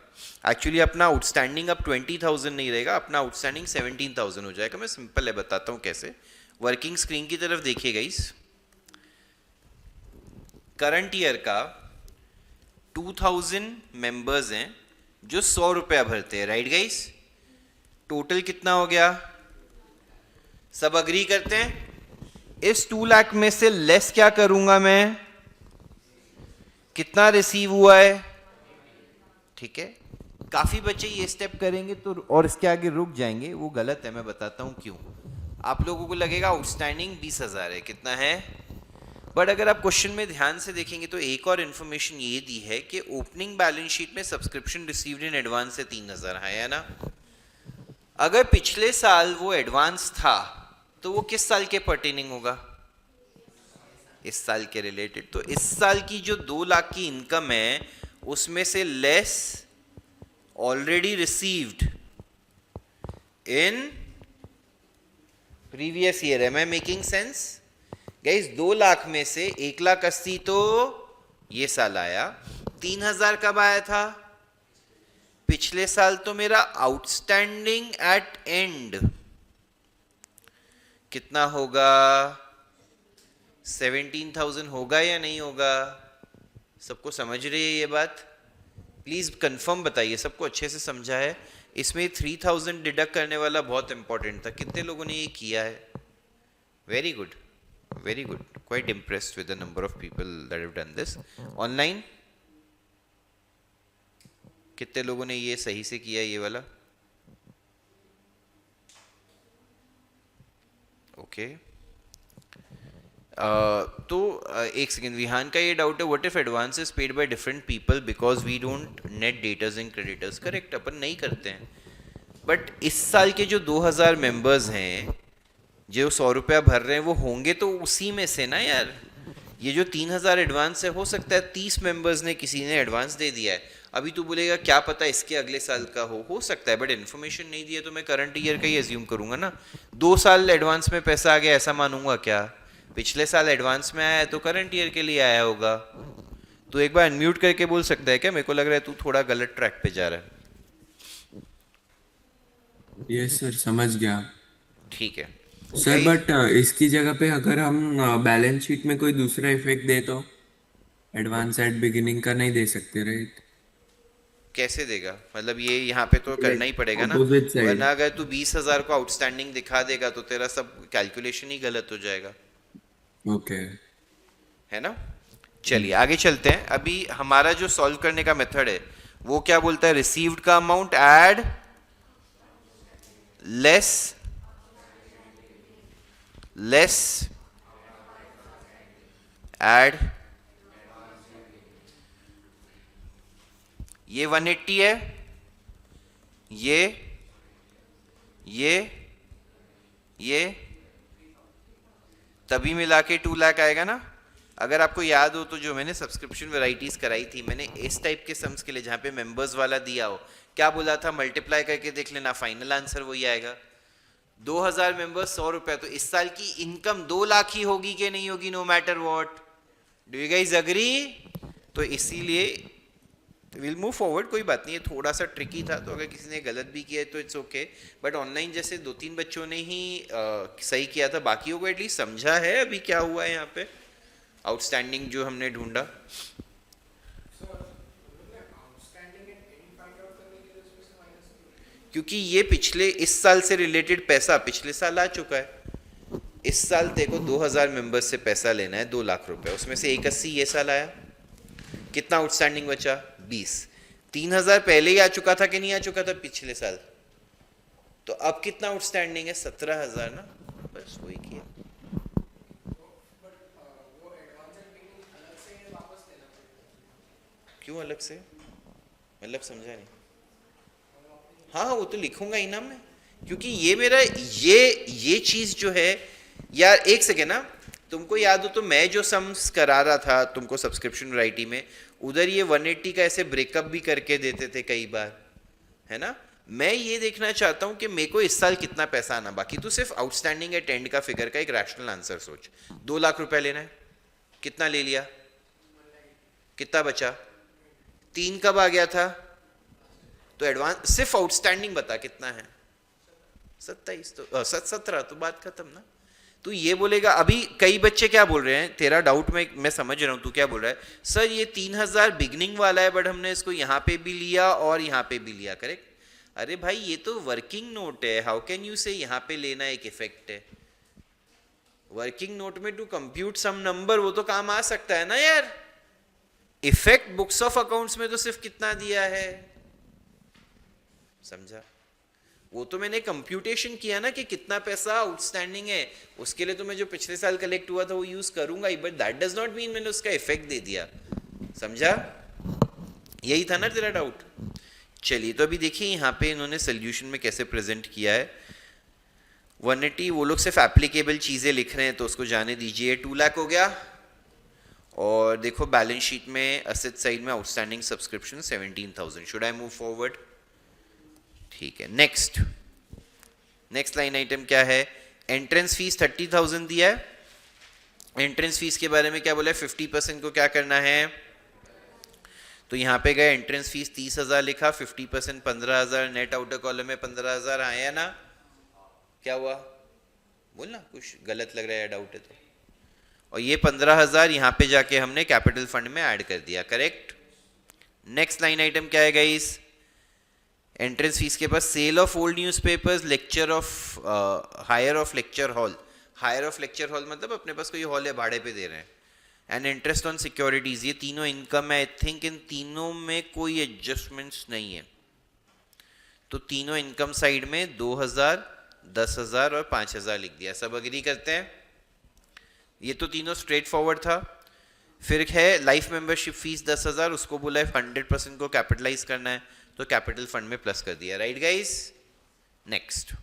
एक्चुअली अपना आउटस्टैंडिंग अब 20,000 नहीं रहेगा, अपना आउटस्टैंडिंग 17,000 हो जाएगा। मैं सिंपल है, बताता हूँ कैसे। वर्किंग स्क्रीन की तरफ देखिए गाइस। करंट ईयर का 2000 मेंबर्स हैं जो 100 रुपया भरते हैं, राइट गाइस? टोटल कितना हो गया? सब अग्री करते हैं? इस 2 लाख में से लेस क्या करूंगा मैं? कितना रिसीव हुआ है? ठीक है, काफी बच्चे ये स्टेप करेंगे तो और इसके आगे रुक जाएंगे, वो गलत है। मैं बताता हूं क्यों। आप लोगों को लगेगा आउटस्टैंडिंग 20,000 है, कितना है? बट अगर आप क्वेश्चन में ध्यान से देखेंगे तो एक और इन्फॉर्मेशन ये दी है कि ओपनिंग बैलेंस शीट में सब्सक्रिप्शन रिसीव्ड इन एडवांस से 3,000 है ना। अगर पिछले साल वो एडवांस था तो वो किस साल के पर्टेनिंग होगा? इस साल के रिलेटेड। तो इस साल की जो 2 लाख की इनकम है उसमें से less already received in previous year. Am I making sense guys? 2 lakh में से 1,80,000 तो ये साल आया, 3,000 कब आया था? पिछले साल। तो मेरा आउटस्टैंडिंग एट एंड कितना होगा? 17,000 होगा या नहीं होगा? सबको समझ रही है ये बात? प्लीज कंफर्म बताइए, सबको अच्छे से समझा है? इसमें 3,000 डिडक्ट करने वाला बहुत इंपॉर्टेंट था। कितने लोगों ने ये किया है? Very good, very good, quite impressed with the number of people that have done this. Online कितने लोगों ने ये सही से किया ये वाला? ओके तो एक सेकेंड, विहान का ये डाउट है, what if advance is paid by different people because we don't net debtors and creditors? Correct, अपन नहीं करते हैं। बट इस साल के जो 2,000 मेंबर्स हैं जो 100 रुपया भर रहे हैं वो होंगे तो उसी में से ना यार। ये जो 3,000 एडवांस है, हो सकता है 30 मेंबर्स ने किसी ने एडवांस दे दिया है। अभी तू बोलेगा क्या पता इसके अगले साल का हो सकता है, बट इन्फॉर्मेशन नहीं दिया तो मैं करंट ईयर का ही एज्यूम करूंगा ना। 2 साल एडवांस में पैसा आ गया ऐसा मानूंगा क्या? पिछले साल एडवांस में आया है तो करंट ईयर के लिए आया होगा। तो एक बार अनम्यूट करके बोल सकता है क्या? मेरे को लग रहा है तू थोड़ा गलत ट्रैक पे जा रहा है। यस सर, समझ गया। ठीक है सर बट इसकी जगह पे अगर हम बैलेंस शीट में कोई दूसरा इफेक्ट दे तो एडवांस एट बिगिनिंग का नहीं दे सकते, राइट? कैसे देगा? मतलब ये यहाँ पे तो करना ही पड़ेगा ना, Opposite side. वरना अगर तू 20,000 को आउटस्टैंडिंग दिखा देगा तो तेरा सब कैलकुलेशन ही गलत हो जाएगा, ओके। है ना। चलिए आगे चलते हैं। अभी हमारा जो सॉल्व करने का मेथड है वो क्या बोलता है? रिसीव्ड का अमाउंट ऐड लेस ऐड, ये 180 है, ये तभी मिला के 2 लाख आएगा ना। अगर आपको याद हो तो जो मैंने सब्सक्रिप्शन वैरायटीज कराई थी, मैंने इस टाइप के सम्स के लिए जहां पे मेंबर्स वाला दिया हो, क्या बोला था, मल्टीप्लाई करके देख लेना, फाइनल आंसर वही आएगा। 2000 मेंबर्स 100 रुपए, तो इस साल की इनकम 2 लाख ही होगी कि नहीं होगी, no matter what. Do you guys agree? तो इसीलिए विल मूव फॉरवर्ड, कोई बात नहीं, ये थोड़ा सा ट्रिकी था, तो अगर किसी ने गलत भी किया है तो इट्स ओके, बट ऑनलाइन जैसे 2-3 बच्चों ने ही सही किया था, बाकियों को एटलीस्ट समझा है अभी क्या हुआ है यहाँ पे, आउटस्टैंडिंग जो हमने ढूंढा। क्योंकि ये पिछले इस साल से रिलेटेड पैसा पिछले साल आ चुका है। इस साल तेरे को 2000 मेंबर्स से पैसा लेना है 2 लाख रुपए, उसमें से 81 ये साल आया, कितना आउटस्टैंडिंग बचा 20। 3000 पहले ही आ चुका था कि नहीं आ चुका था पिछले साल, तो अब कितना आउटस्टैंडिंग है 17000 ना, बस वही किया। क्यों अलग से, मतलब समझा नहीं। हाँ वो तो लिखूंगा इनाम में, क्योंकि ये मेरा ये चीज जो है यार, एक सेकेंड ना, तुमको याद हो तो मैं जो सम्स करा रहा था तुमको सब्सक्रिप्शन वैरायटी में, उधर ये 180 का ऐसे ब्रेकअप भी करके देते थे कई बार, है ना। मैं ये देखना चाहता हूं कि मेरे को इस साल कितना पैसा आना बाकी, तो सिर्फ आउटस्टैंडिंग एट एंड का फिगर का एक रैशनल आंसर सोच। 2 लाख रुपए लेना है, कितना ले लिया, कितना बचा, 3 कब आ गया था, तो एडवांस सिर्फ आउटस्टैंडिंग बता कितना है, 27, तो 17, तो बात खत्म ना। तो ये बोलेगा, अभी कई बच्चे क्या बोल रहे हैं, तेरा डाउट मैं समझ रहा हूं, तू क्या बोल रहा है, सर ये 3000 बिगनिंग वाला है, बट हमने इसको यहाँ पे भी लिया और यहाँ पे भी लिया, करेक्ट। अरे भाई ये तो वर्किंग नोट है, हाउ कैन यू से यहाँ पे लेना एक इफेक्ट है। वर्किंग नोट में टू कंप्यूट सम नंबर, वो तो काम आ सकता है ना यार। इफेक्ट बुक्स ऑफ अकाउंट्स में तो सिर्फ कितना दिया है, समझा। वो तो मैंने कंप्यूटेशन किया ना कि कितना पैसा आउटस्टैंडिंग है, उसके लिए तो मैं जो पिछले साल कलेक्ट हुआ था वो यूज करूंगा ही, but that does not mean मैंने उसका इफेक्ट दे दिया, समझा। यही था ना तेरा डाउट। चलिए तो अभी देखिए यहाँ पे इन्होंने सोल्यूशन में कैसे प्रेजेंट किया है। 180 वो लोग सिर्फ एप्लीकेबल चीजें लिख रहे हैं तो उसको जाने दीजिए। 2 लाख हो गया, और देखो बैलेंस शीट में असेट साइड में outstanding subscription 17,000। Should I move forward? ठीक है, नेक्स्ट लाइन आइटम क्या है, एंट्रेंस फीस 30,000 दिया है। एंट्रेंस फीस के बारे में क्या बोला है, 50% को क्या करना है, तो यहाँ पे गए एंट्रेंस फीस 30,000 लिखा, 50% 15,000, नेट आउटर कॉलम में 15,000 आया ना। क्या हुआ, बोलना, कुछ गलत लग रहा है या डाउट है तो। और ये 15,000 यहाँ पे जाके हमने कैपिटल फंड में ऐड कर दिया, करेक्ट। नेक्स्ट लाइन आइटम क्या है गाइस, एंट्रेंस फीस के पास sale of old newspapers, lecture of hire of lecture hall. Hire of lecture hall मतलब अपने पास कोई हॉल है भाड़े पे दे रहे हैं, एंड इंटरेस्ट ऑन सिक्योरिटीज, ये तीनों इनकम है। आई थिंक इन तीनों में कोई एडजस्टमेंट्स नहीं है, तो तीनों इनकम साइड में 2,000, 10,000 और 5,000 लिख दिया। सब अग्री करते हैं, ये तो तीनों स्ट्रेट फॉरवर्ड था। फिर है लाइफ मेंबरशिप फीस 10,000, उसको बोला है 100% को कैपिटलाइज करना है, तो कैपिटल फंड में प्लस कर दिया, राइट गाइस। नेक्स्ट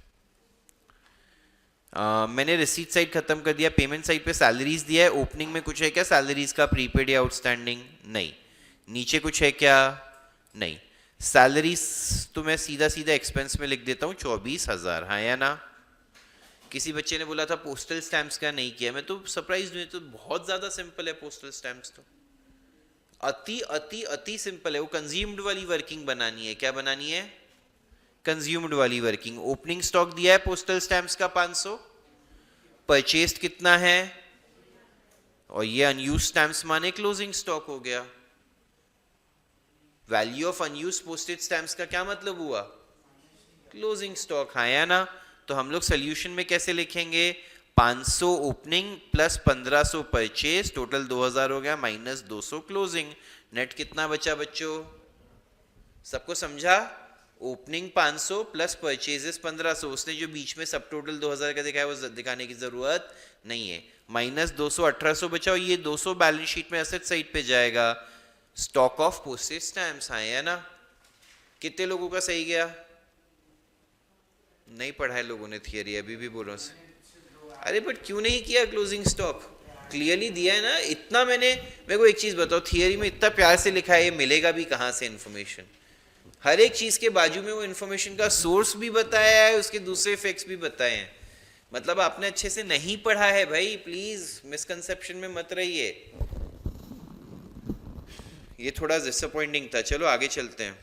मैंने रिसीट साइड खत्म कर दिया, पेमेंट साइड पे सैलरीज दिया है। ओपनिंग में कुछ है क्या सैलरीज का, प्रीपेड या आउटस्टैंडिंग? नहीं। नीचे कुछ है क्या? नहीं। सैलरीज तो मैं सीधा सीधा एक्सपेंस में लिख देता हूँ 24,000, हाँ या ना। किसी बच्चे ने बोला था पोस्टल स्टैम्प्स का नहीं किया, मैं तो सरप्राइज हुई, तो बहुत ज्यादा सिंपल है पोस्टल स्टैम्प्स, तो अति अति अति सिंपल है। वो कंज्यूम्ड वाली वर्किंग बनानी है, क्या बनानी है? कंज्यूम्ड वाली वर्किंग। ओपनिंग स्टॉक दिया है पोस्टल स्टैम्प्स का 500, परचेस्ड कितना है, और ये अनयूज स्टैम्प्स माने क्लोजिंग स्टॉक हो गया। Value of unused postage stamps का क्या मतलब हुआ? क्लोजिंग स्टॉक, हाँ या ना। तो हम लोग सोल्यूशन में कैसे लिखेंगे, 500 ओपनिंग प्लस 1500 परचेज, टोटल 2000 हो गया, माइनस 200 क्लोजिंग। नेट कितना बचा बच्चों, सबको समझा? ओपनिंग 500 प्लस परचेजेस 1500, उसने जो बीच में सब टोटल 2000 का दिखाया वो दिखाने की जरूरत नहीं है। माइनस 200 1800 बचा, और ये 200 बैलेंस शीट में एसेट साइड पे जाएगा। स्टॉक ऑफ पोस्टेज स्टैम्प्स, हाँ है ना? कितने लोगों का सही गया? नहीं पढ़ा है लोगों ने थियरी, अभी भी बोल रहा हूँ। अरे बट क्यों नहीं किया क्लोजिंग स्टॉक? क्लियरली दिया है ना इतना। मेरे को एक चीज बताओ, थियरी में इतना प्यार से लिखा है, ये मिलेगा भी कहाँ से इन्फॉर्मेशन? हर एक चीज के बाजू में वो इन्फॉर्मेशन का सोर्स भी बताया है, उसके दूसरे इफेक्ट्स भी बताए हैं। मतलब आपने अच्छे से नहीं पढ़ा है भाई, प्लीज मिसकंसेप्शन में मत रहिए। ये थोड़ा डिसअपॉइंटिंग था। चलो आगे चलते हैं।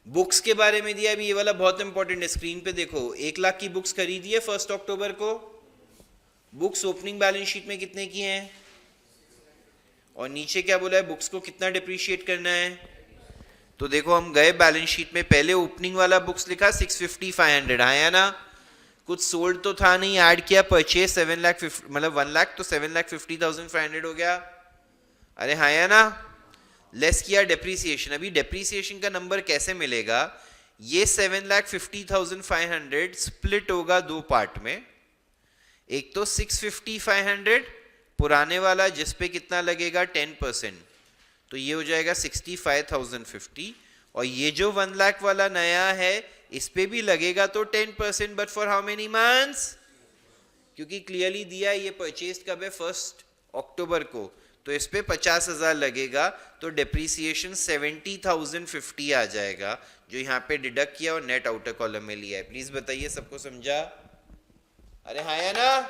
बुक्स के बारे में दिया अभी, ये वाला बहुत इंपॉर्टेंट है। स्क्रीन पे देखो, 1 लाख की बुक्स खरीदी है 1 अक्टूबर को। बुक्स ओपनिंग बैलेंस शीट में कितने की हैं? और नीचे क्या बोला है, बुक्स को कितना डिप्रिशिएट करना है? तो देखो हम गए बैलेंस शीट में, पहले ओपनिंग वाला बुक्स लिखा 650 500, हाँ या ना? कुछ सोल्ड तो था नहीं, ऐड किया परचेज 7 लाख, मतलब 1 लाख, तो 7,50,500 हो गया। अरे हाँ या ना? लेस किया डेप्रीसिएशन। अभी डेप्रीसिएशन का नंबर कैसे मिलेगा? ये 7,50,500 स्प्लिट होगा 2 पार्ट में। एक तो 650 500 पुराने वाला, जिसपे कितना लगेगा 10%, तो ये हो जाएगा 65,050। और ये जो 1 लाख वाला नया है, इस पे भी लगेगा तो 10%, but for how many months? क्योंकि क्लियरली दिया है ये परचेज कब है, 1 अक्टूबर को, तो इस पे 50,000 लगेगा, तो डेप्रीसिएशन 70,050 आ जाएगा, जो यहाँ पे डिडक्ट किया और नेट आउटर कॉलम में लिया है। प्लीज बताइए, सबको समझा? अरे हाँ या ना?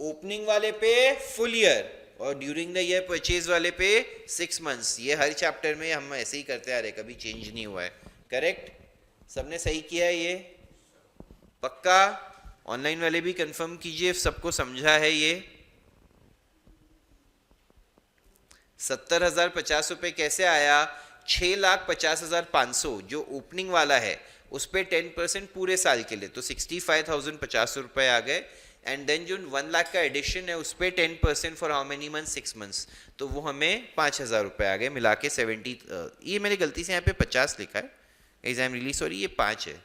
ओपनिंग वाले पे फुल ईयर और ड्यूरिंग द ईयर परचेज वाले पे 6 मंथ्स। ये हर चैप्टर में हम ऐसे ही करते आ रहे, कभी चेंज नहीं हुआ है। करेक्ट? सबने सही किया है ये? पक्का? ऑनलाइन वाले भी कंफर्म कीजिए सबको समझा है ये। 70,050 रुपए कैसे आया? 6,50,500 जो ओपनिंग वाला है उस पे 10% पूरे साल के लिए, तो 65,050 रुपए आ गए। एंड देन जो 1 लाख का एडिशन है उस पे 10% for how many month, 6 months, तो वो हमें 5,000 रुपए आ गए मिला के 70। ये मैंने गलती से यहाँ पे 50 लिखा है, आई एम रियली सॉरी, ये 5 है।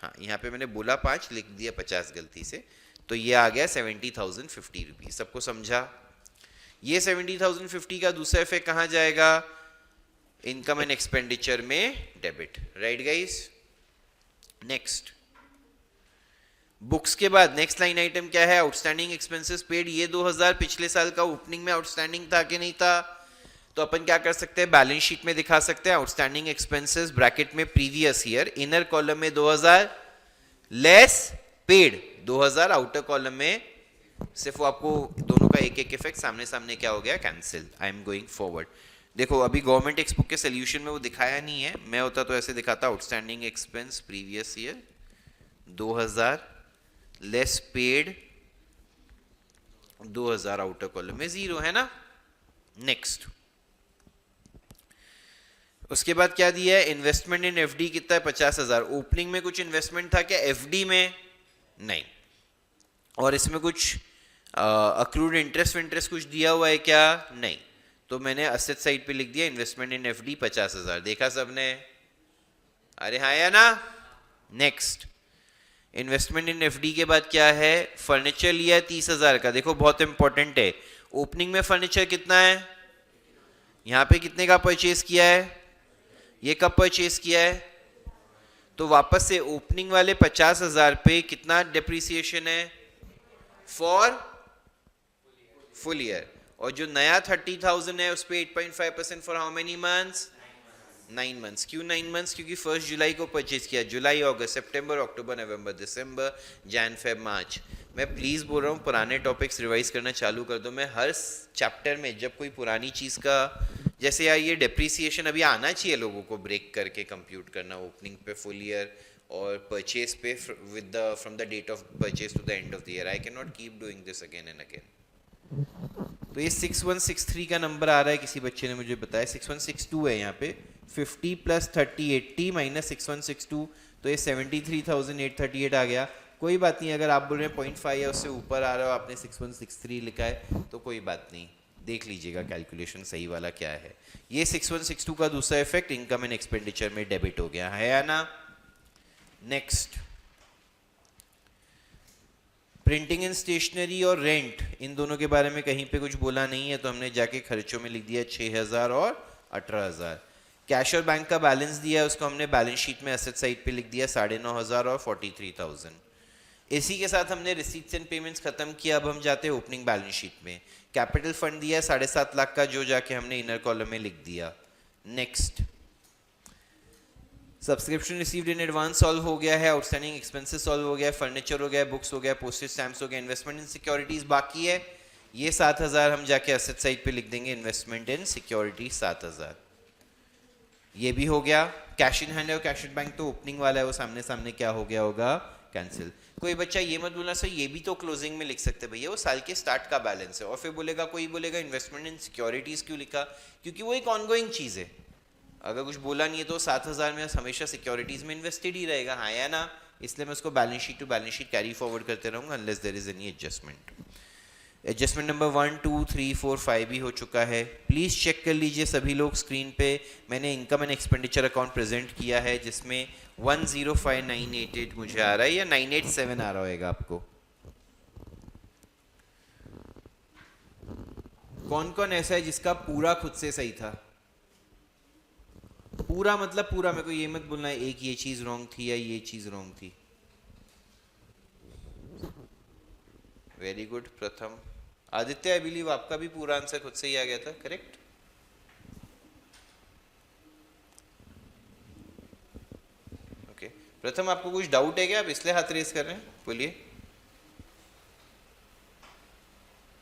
हाँ, यहाँ पे मैंने बोला 5, लिख दिया 50 गलती से, तो ये आ गया 70,050 रुपीज। सबको समझा? ये 70,050 का दूसरा इफेक्ट कहाँ जाएगा? इनकम एंड एक्सपेंडिचर में debit. Right guys? Next, books के बाद नेक्स्ट लाइन आइटम क्या है? Outstanding expenses paid. ये 2000 पिछले साल का ओपनिंग में आउटस्टैंडिंग था कि नहीं था? तो अपन क्या कर सकते हैं, बैलेंस शीट में दिखा सकते हैं आउटस्टैंडिंग एक्सपेंसेस ब्रैकेट में प्रीवियस ईयर, इनर कॉलम में 2000 लेस पेड 2000, आउटर कॉलम में सिर्फ आपको दोनों का एक एक इफेक्ट सामने सामने क्या हो गया, cancel. I am going forward. देखो अभी गवर्नमेंट टेक्स्ट बुक के सोल्यूशन में वो दिखाया नहीं है, मैं होता तो ऐसे दिखाता, outstanding expense previous year 2000 less paid 2000, outer column में 0 है ना। नेक्स्ट, उसके बाद क्या दिया है, इन्वेस्टमेंट इन एफडी कितना है, 50,000। ओपनिंग में कुछ इन्वेस्टमेंट था क्या एफडी में? नहीं। और इसमें कुछ अक्रूड इंटरेस्ट कुछ दिया हुआ है क्या? नहीं। तो मैंने असेट साइड पे लिख दिया इन्वेस्टमेंट इन एफडी 50,000। देखा सबने? अरे हाँ या ना। नेक्स्ट, इन्वेस्टमेंट इन एफडी के बाद क्या है, फर्नीचर लिया है 30,000 का। देखो बहुत इंपॉर्टेंट है, ओपनिंग में फर्नीचर कितना है, यहाँ पे कितने का परचेज किया है, ये कब परचेज किया है, तो वापस से ओपनिंग वाले 50,000 पे कितना डिप्रिसिएशन है फॉर फुल ईयर, और जो नया 30,000 है उस पे 8.5% for how many months, 9 months. क्यों 9 मंथ्स? क्योंकि 1 जुलाई को परचेज किया, जुलाई अगस्त सितंबर अक्टूबर नवंबर दिसंबर जैन फेब मार्च। मैं प्लीज बोल रहा हूँ पुराने टॉपिक्स रिवाइज करना चालू कर दो। मैं हर चैप्टर में जब कोई पुरानी चीज का, जैसे यार ये डेप्रीसिएशन अभी आना चाहिए लोगों को ब्रेक करके कंप्यूट करना, ओपनिंग पे फुल ईयर और परचेज पे with the from the date of purchase to the end of the year. I can not keep doing this again and again. तो ये 6163 का नंबर आ रहा है, किसी बच्चे ने मुझे बताया 6162 है यहाँ पे। 50 + 30 80 - 6162, तो ये 73,838 आ गया। कोई बात नहीं, अगर आप बोल रहे हैं 0.5 या उससे ऊपर आ रहा हो, आपने 6163 लिखा है तो कोई बात नहीं, देख लीजिएगा कैलकुलेशन सही वाला क्या है। ये 6162 का दूसरा इफेक्ट इनकम एंड एक्सपेंडिचर में डेबिट हो गया है या ना। नेक्स्ट, प्रिंटिंग एंड स्टेशनरी और रेंट, इन दोनों के बारे में कहीं पे कुछ बोला नहीं है, तो हमने जाके खर्चों में लिख दिया 6000 और 18000। कैश और बैंक का बैलेंस दिया है, उसको हमने बैलेंस शीट में एसेट साइड पे लिख दिया 9500 और 43000। इसी के साथ हमने रिसीट्स एंड पेमेंट्स खत्म किया। अब हम जाते हैं ओपनिंग बैलेंस शीट में। कैपिटल फंड दिया है 7.5 लाख का, जो जाके हमने इनर कॉलम में लिख दिया। Next, subscription received in advance solve हो गया है, आउटस्टैंडिंग एक्सपेंसेस सॉल्व हो गया है, फर्नीचर हो गया है, बुक्स हो गया है, पोस्टेज स्टैम्प्स हो गया, इन्वेस्टमेंट इन सिक्योरिटीज बाकी है। ये 7000 हम जाके एसेट साइड पे लिख देंगे, इन्वेस्टमेंट इन सिक्योरिटी 7000। ये भी हो गया। कैश इन हैंड और कैश इन बैंक तो ओपनिंग वाला है, वो सामने सामने क्या हो गया होगा, कैंसिल। कोई बच्चा ये मत बोलना सर ये भी तो क्लोजिंग में लिख सकते भैया, वो साल के स्टार्ट का बैलेंस है। और फिर बोलेगा कोई बोलेगा इन्वेस्टमेंट इन सिक्योरिटीज क्यों लिखा, क्योंकि वो एक ऑनगोइंग चीज है। अगर कुछ बोला नहीं है तो 7000 में हमेशा सिक्योरिटीज में इन्वेस्टेड ही रहेगा, हाँ या ना। इसलिए मैं उसको balance sheet to balance sheet carry forward करते रहूंगा unless there is any adjustment. Adjustment number 1 2 3 4 5 भी हो चुका है। प्लीज चेक कर लीजिए सभी लोग स्क्रीन पे, मैंने income and expenditure account present किया है जिसमें 105988 मुझे आ रहा है या 987 आ रहा होगा आपको। कौन कौन ऐसा है जिसका पूरा खुद से सही था? पूरा मतलब पूरा, मेरे को ये मत बोलना है एक ये चीज रॉन्ग थी या ये चीज रॉन्ग थी। वेरी गुड प्रथम। आदित्य, आई बिलीव आपका भी पूरा आंसर खुद से ही आ गया था, करेक्ट? ओके प्रथम, आपको कुछ डाउट है क्या? आप इसलिए हाथ रेस कर रहे हैं, बोलिए।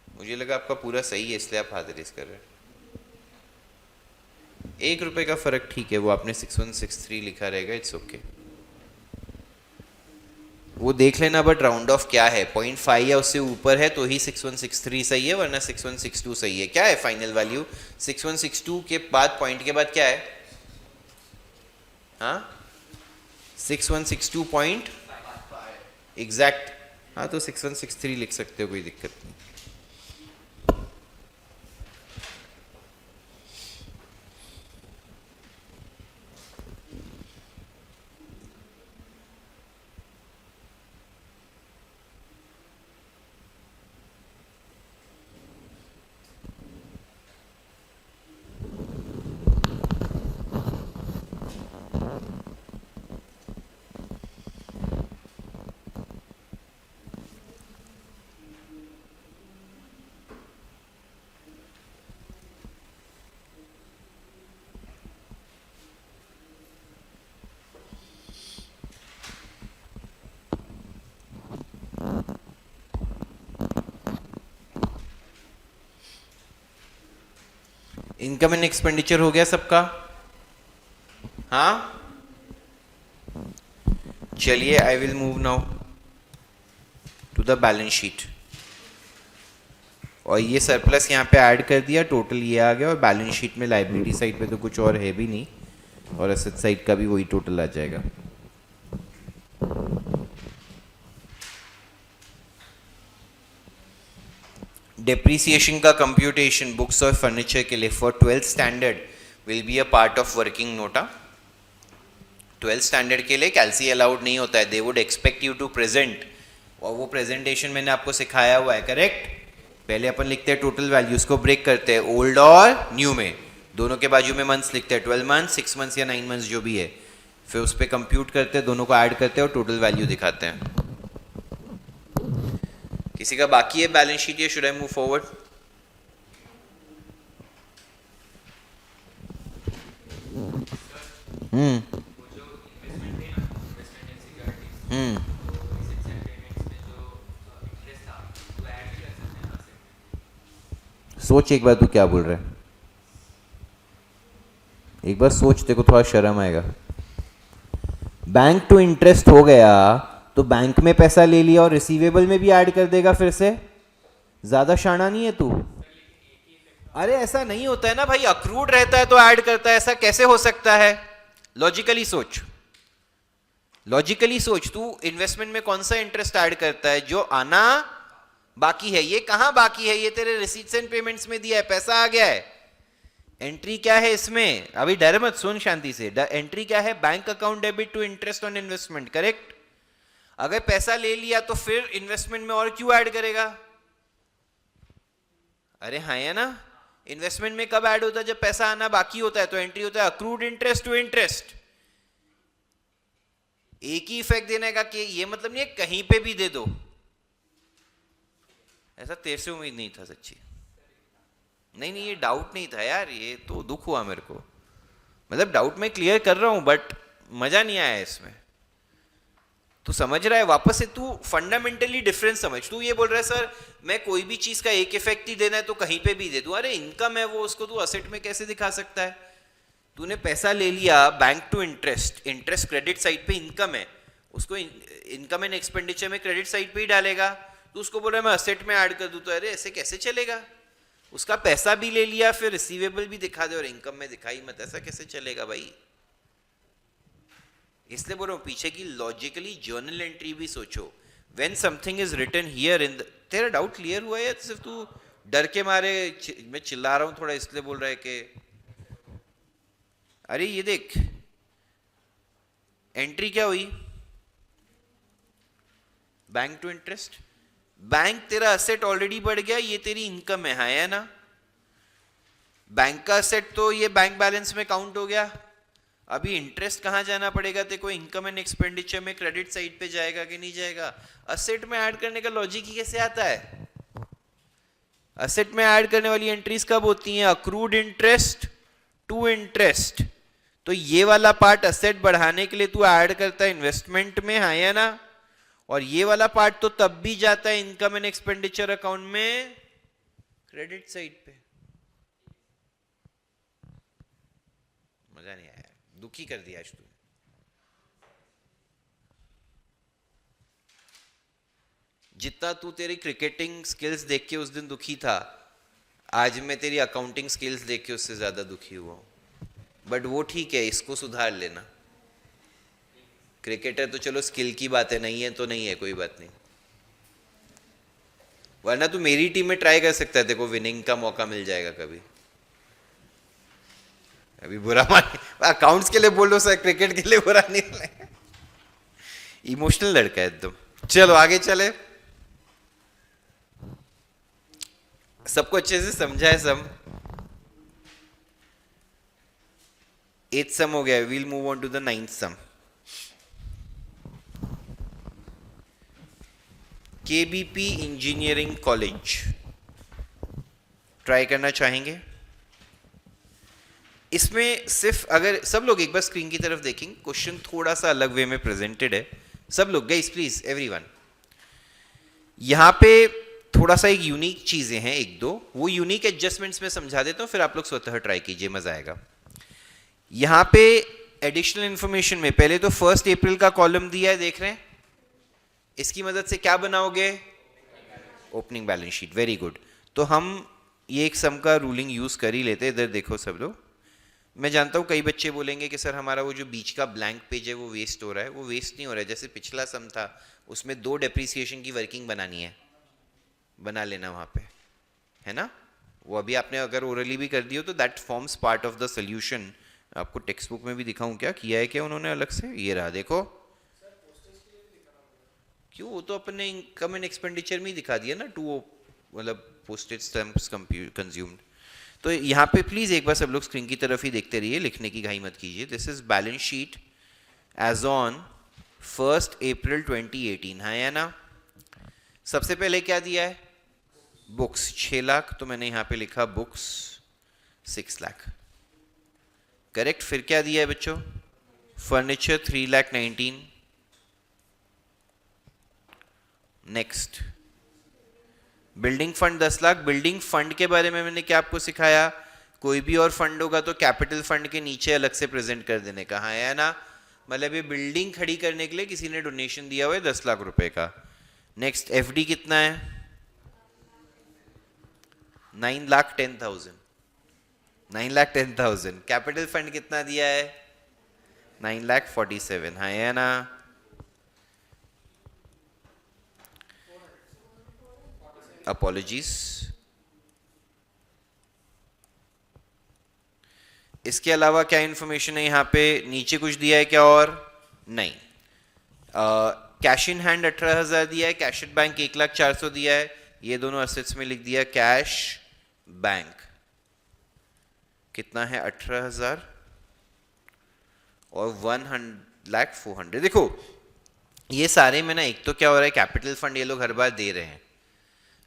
मुझे लगा आपका पूरा सही है इसलिए आप हाथ रेस कर रहे हैं। 1 रुपए का फर्क ठीक है, वो आपने 6163 लिखा रहेगा, इट्स ओके। वो देख लेना, बट राउंड ऑफ क्या है, 0.5 या उससे ऊपर है तो ही 6163 सही है, वरना 6162 सही है। क्या है फाइनल वैल्यू? 6162 के बाद पॉइंट के बाद क्या है? हाँ 6162 पॉइंट एग्जैक्ट, हाँ तो 6163 लिख सकते हो, कोई दिक्कत नहीं। इनकम एंड एक्सपेंडिचर हो गया सबका? हाँ चलिए, I will move now to the balance sheet. और ये सरप्लस यहाँ पे ऐड कर दिया, टोटल ये आ गया। और बैलेंस शीट में लाइबिलिटी साइड पे तो कुछ और है भी नहीं, और एसेट साइड का भी वही टोटल आ जाएगा। डेप्रीसिएशन का कंप्यूटेशन बुक्स और फर्नीचर के लिए for 12th standard will be a part of working note. 12th standard के लिए कैलसी अलाउड नहीं होता है, they would expect you to present, और वो प्रेजेंटेशन मैंने आपको सिखाया हुआ है, करेक्ट? पहले अपन लिखते हैं टोटल वैल्यूज को ब्रेक करते हैं ओल्ड और न्यू में, दोनों के बाजू में मंथ्स लिखते हैं, 12 मंथ्स 6 मंथ्स या 9 मंथ्स जो भी है, फिर उस पर कंप्यूट करते हैं, दोनों को ऐड करते हैं और टोटल वैल्यू दिखाते हैं। किसी का बाकी है बैलेंस शीट या शुड आई मूव फॉरवर्ड? सोच एक बार, तू क्या बोल रहा है? एक बार सोच, तेरे को थोड़ा शर्म आएगा। बैंक टू इंटरेस्ट हो गया तो बैंक में पैसा ले लिया और रिसीवेबल में भी ऐड कर देगा फिर से। ज्यादा शाना नहीं है तू। अरे ऐसा नहीं होता है ना भाई, अक्रूड रहता है तो ऐड करता है, ऐसा कैसे हो सकता है? लॉजिकली सोच, लॉजिकली सोच, तू इन्वेस्टमेंट में कौन सा इंटरेस्ट ऐड करता है? जो आना बाकी है। ये कहां बाकी है? ये तेरे रिसीट्स एंड पेमेंट्स में दिया है, पैसा आ गया है। एंट्री क्या है इसमें? अभी डर मत, सुन शांति से। एंट्री क्या है? Bank account debit to interest on investment, correct. अगर पैसा ले लिया तो फिर इन्वेस्टमेंट में और क्यों ऐड करेगा? अरे हाँ है ना, इन्वेस्टमेंट में कब ऐड होता है? जब पैसा आना बाकी होता है तो एंट्री होता है अक्रूड इंटरेस्ट टू इंटरेस्ट। एक ही इफेक्ट देने का कि ये मतलब नहीं है कहीं पे भी दे दो, ऐसा तेरे से उम्मीद नहीं था सच्ची। नहीं नहीं, ये डाउट नहीं था यार, ये तो दुख हुआ मेरे को। मतलब डाउट मैं क्लियर कर रहा हूं बट मजा नहीं आया इसमें। तू समझ रहा है? वापस से तू फंडामेंटली डिफरेंस समझ। तू ये बोल रहा है सर मैं कोई भी चीज का एक इफेक्ट ही देना है तो कहीं पे भी दे दूं। अरे इनकम है वो, उसको तू असेट में कैसे दिखा सकता है? तूने पैसा ले लिया bank to interest, interest credit side पे इनकम है, उसको इनकम एंड एक्सपेंडिचर में क्रेडिट साइड पे ही डालेगा। तो उसको बोल रहा है मैं असेट में ऐड कर दूं, तो अरे ऐसे कैसे चलेगा? उसका पैसा भी ले लिया फिर रिसीवेबल भी दिखा दे और इनकम में दिखाई मत, ऐसा कैसे चलेगा भाई? इसलिए बोल रहा हूं पीछे की लॉजिकली जर्नल एंट्री भी सोचो। When something is written here in तेरा डाउट क्लियर हुआ है या सिर्फ तू डर के मारे मैं चिल्ला रहा हूं थोड़ा इसलिए बोल रहा है कि अरे ये देख एंट्री क्या हुई? Bank to interest. बैंक तेरा असेट ऑलरेडी बढ़ गया, ये तेरी इनकम है, हाँ है ना? बैंक का असेट तो ये बैंक बैलेंस में काउंट हो गया। अभी इंटरेस्ट कहां जाना पड़ेगा तेरे को? इनकम एंड एक्सपेंडिचर में क्रेडिट साइड पे जाएगा कि नहीं जाएगा? असेट में ऐड करने का लॉजिक ही कैसे आता है? असेट में ऐड करने वाली एंट्रीज कब होती हैं? Accrued interest to interest. तो ये वाला पार्ट असेट बढ़ाने के लिए तू ऐड करता है इन्वेस्टमेंट में, हाँ या ना? और ये वाला पार्ट तो तब भी जाता है इनकम एंड एक्सपेंडिचर अकाउंट में क्रेडिट साइड पे। मजा नहीं आया, दुखी कर दिया आज तू। जितना तू तेरी क्रिकेटिंग स्किल्स देख के उस दिन दुखी था, आज मैं तेरी अकाउंटिंग स्किल्स देख के उससे ज्यादा दुखी हुआ हूं। बट वो ठीक है, इसको सुधार लेना। क्रिकेटर तो चलो स्किल की बात है, नहीं है तो नहीं है, कोई बात नहीं। वरना तू मेरी टीम में ट्राई कर सकता है, देखो विनिंग का मौका मिल जाएगा कभी। अभी बुरा मान, अकाउंट्स के लिए बोल दो सर, क्रिकेट के लिए बुरा नहीं लगे। इमोशनल लड़का है एकदम। चलो आगे चले, सबको अच्छे से समझा है सब? 8th सम हो गया, we'll move on to the 9th sum. KBP engineering college try करना चाहेंगे? इसमें सिर्फ अगर सब लोग एक बार स्क्रीन की तरफ देखेंगे, क्वेश्चन थोड़ा सा अलग वे में प्रेजेंटेड है। सब लोग गाइस प्लीज एवरीवन, यहां पे थोड़ा सा एक यूनिक चीजें हैं, एक दो वो यूनिक एडजस्टमेंट्स में समझा देता हूं, फिर आप लोग स्वतः ट्राई कीजिए, मजा आएगा। यहां पे एडिशनल इंफॉर्मेशन में पहले तो 1 अप्रैल का कॉलम दिया है, देख रहे हैं? इसकी मदद से क्या बनाओगे? Opening balance sheet. Very good. तो हम ये एक सम का रूलिंग यूज कर ही लेते हैं। इधर देखो सब लोग, मैं जानता हूं कई बच्चे बोलेंगे कि सर हमारा वो जो बीच का ब्लैंक पेज है वो वेस्ट हो रहा है। वो वेस्ट नहीं हो रहा है, जैसे पिछला सम था उसमें 2 डेप्रिसिएशन की वर्किंग बनानी है, बना लेना वहां पे, है ना? वो अभी आपने अगर ओरली भी कर दी हो तो that forms part of the solution. आपको टेक्स्ट बुक में भी दिखाऊं क्या किया है, क्या उन्होंने अलग से? ये रहा देखो। क्यों? वो तो अपने इनकम एंड एक्सपेंडिचर में ही दिखा दिया ना, टू मतलब पोस्टेज स्टैम्प्स कंज्यूम्ड। तो यहाँ पे प्लीज एक बार सब लोग स्क्रीन की तरफ ही देखते रहिए, लिखने की घाई मत कीजिए। This is balance sheet as on 1 April 2018, हाँ या ना? सबसे पहले क्या दिया है? बुक्स 6 लाख, तो मैंने यहाँ पे लिखा बुक्स 6 लाख, करेक्ट। फिर क्या दिया है बच्चों? Furniture 3,19,000। Next building fund 10 lakh. Building fund के बारे में मैंने क्या आपको सिखाया? कोई भी और फंड होगा तो कैपिटल फंड के नीचे अलग से प्रेजेंट कर देने का, हाँ या ना? मतलब ये बिल्डिंग खड़ी करने के लिए किसी ने डोनेशन दिया हुआ है 10 लाख रुपए का। नेक्स्ट एफडी कितना है? 9,10,000। 9,10,000। कैपिटल फंड कितना दिया है? 9,47,000, हाँ या ना? अपॉलॉजीज। इसके अलावा क्या इंफॉर्मेशन है यहाँ पे? नीचे कुछ दिया है क्या? और नहीं। कैश इन हैंड 18,000 दिया है, कैश एट बैंक 1,04,000 दिया है, ये दोनों असेट्स में लिख दिया। कैश बैंक कितना है? 18,000 और 1,04,000। देखो ये सारे में ना, एक तो क्या हो रहा है, कैपिटल फंड ये लोग हर बार दे रहे हैं।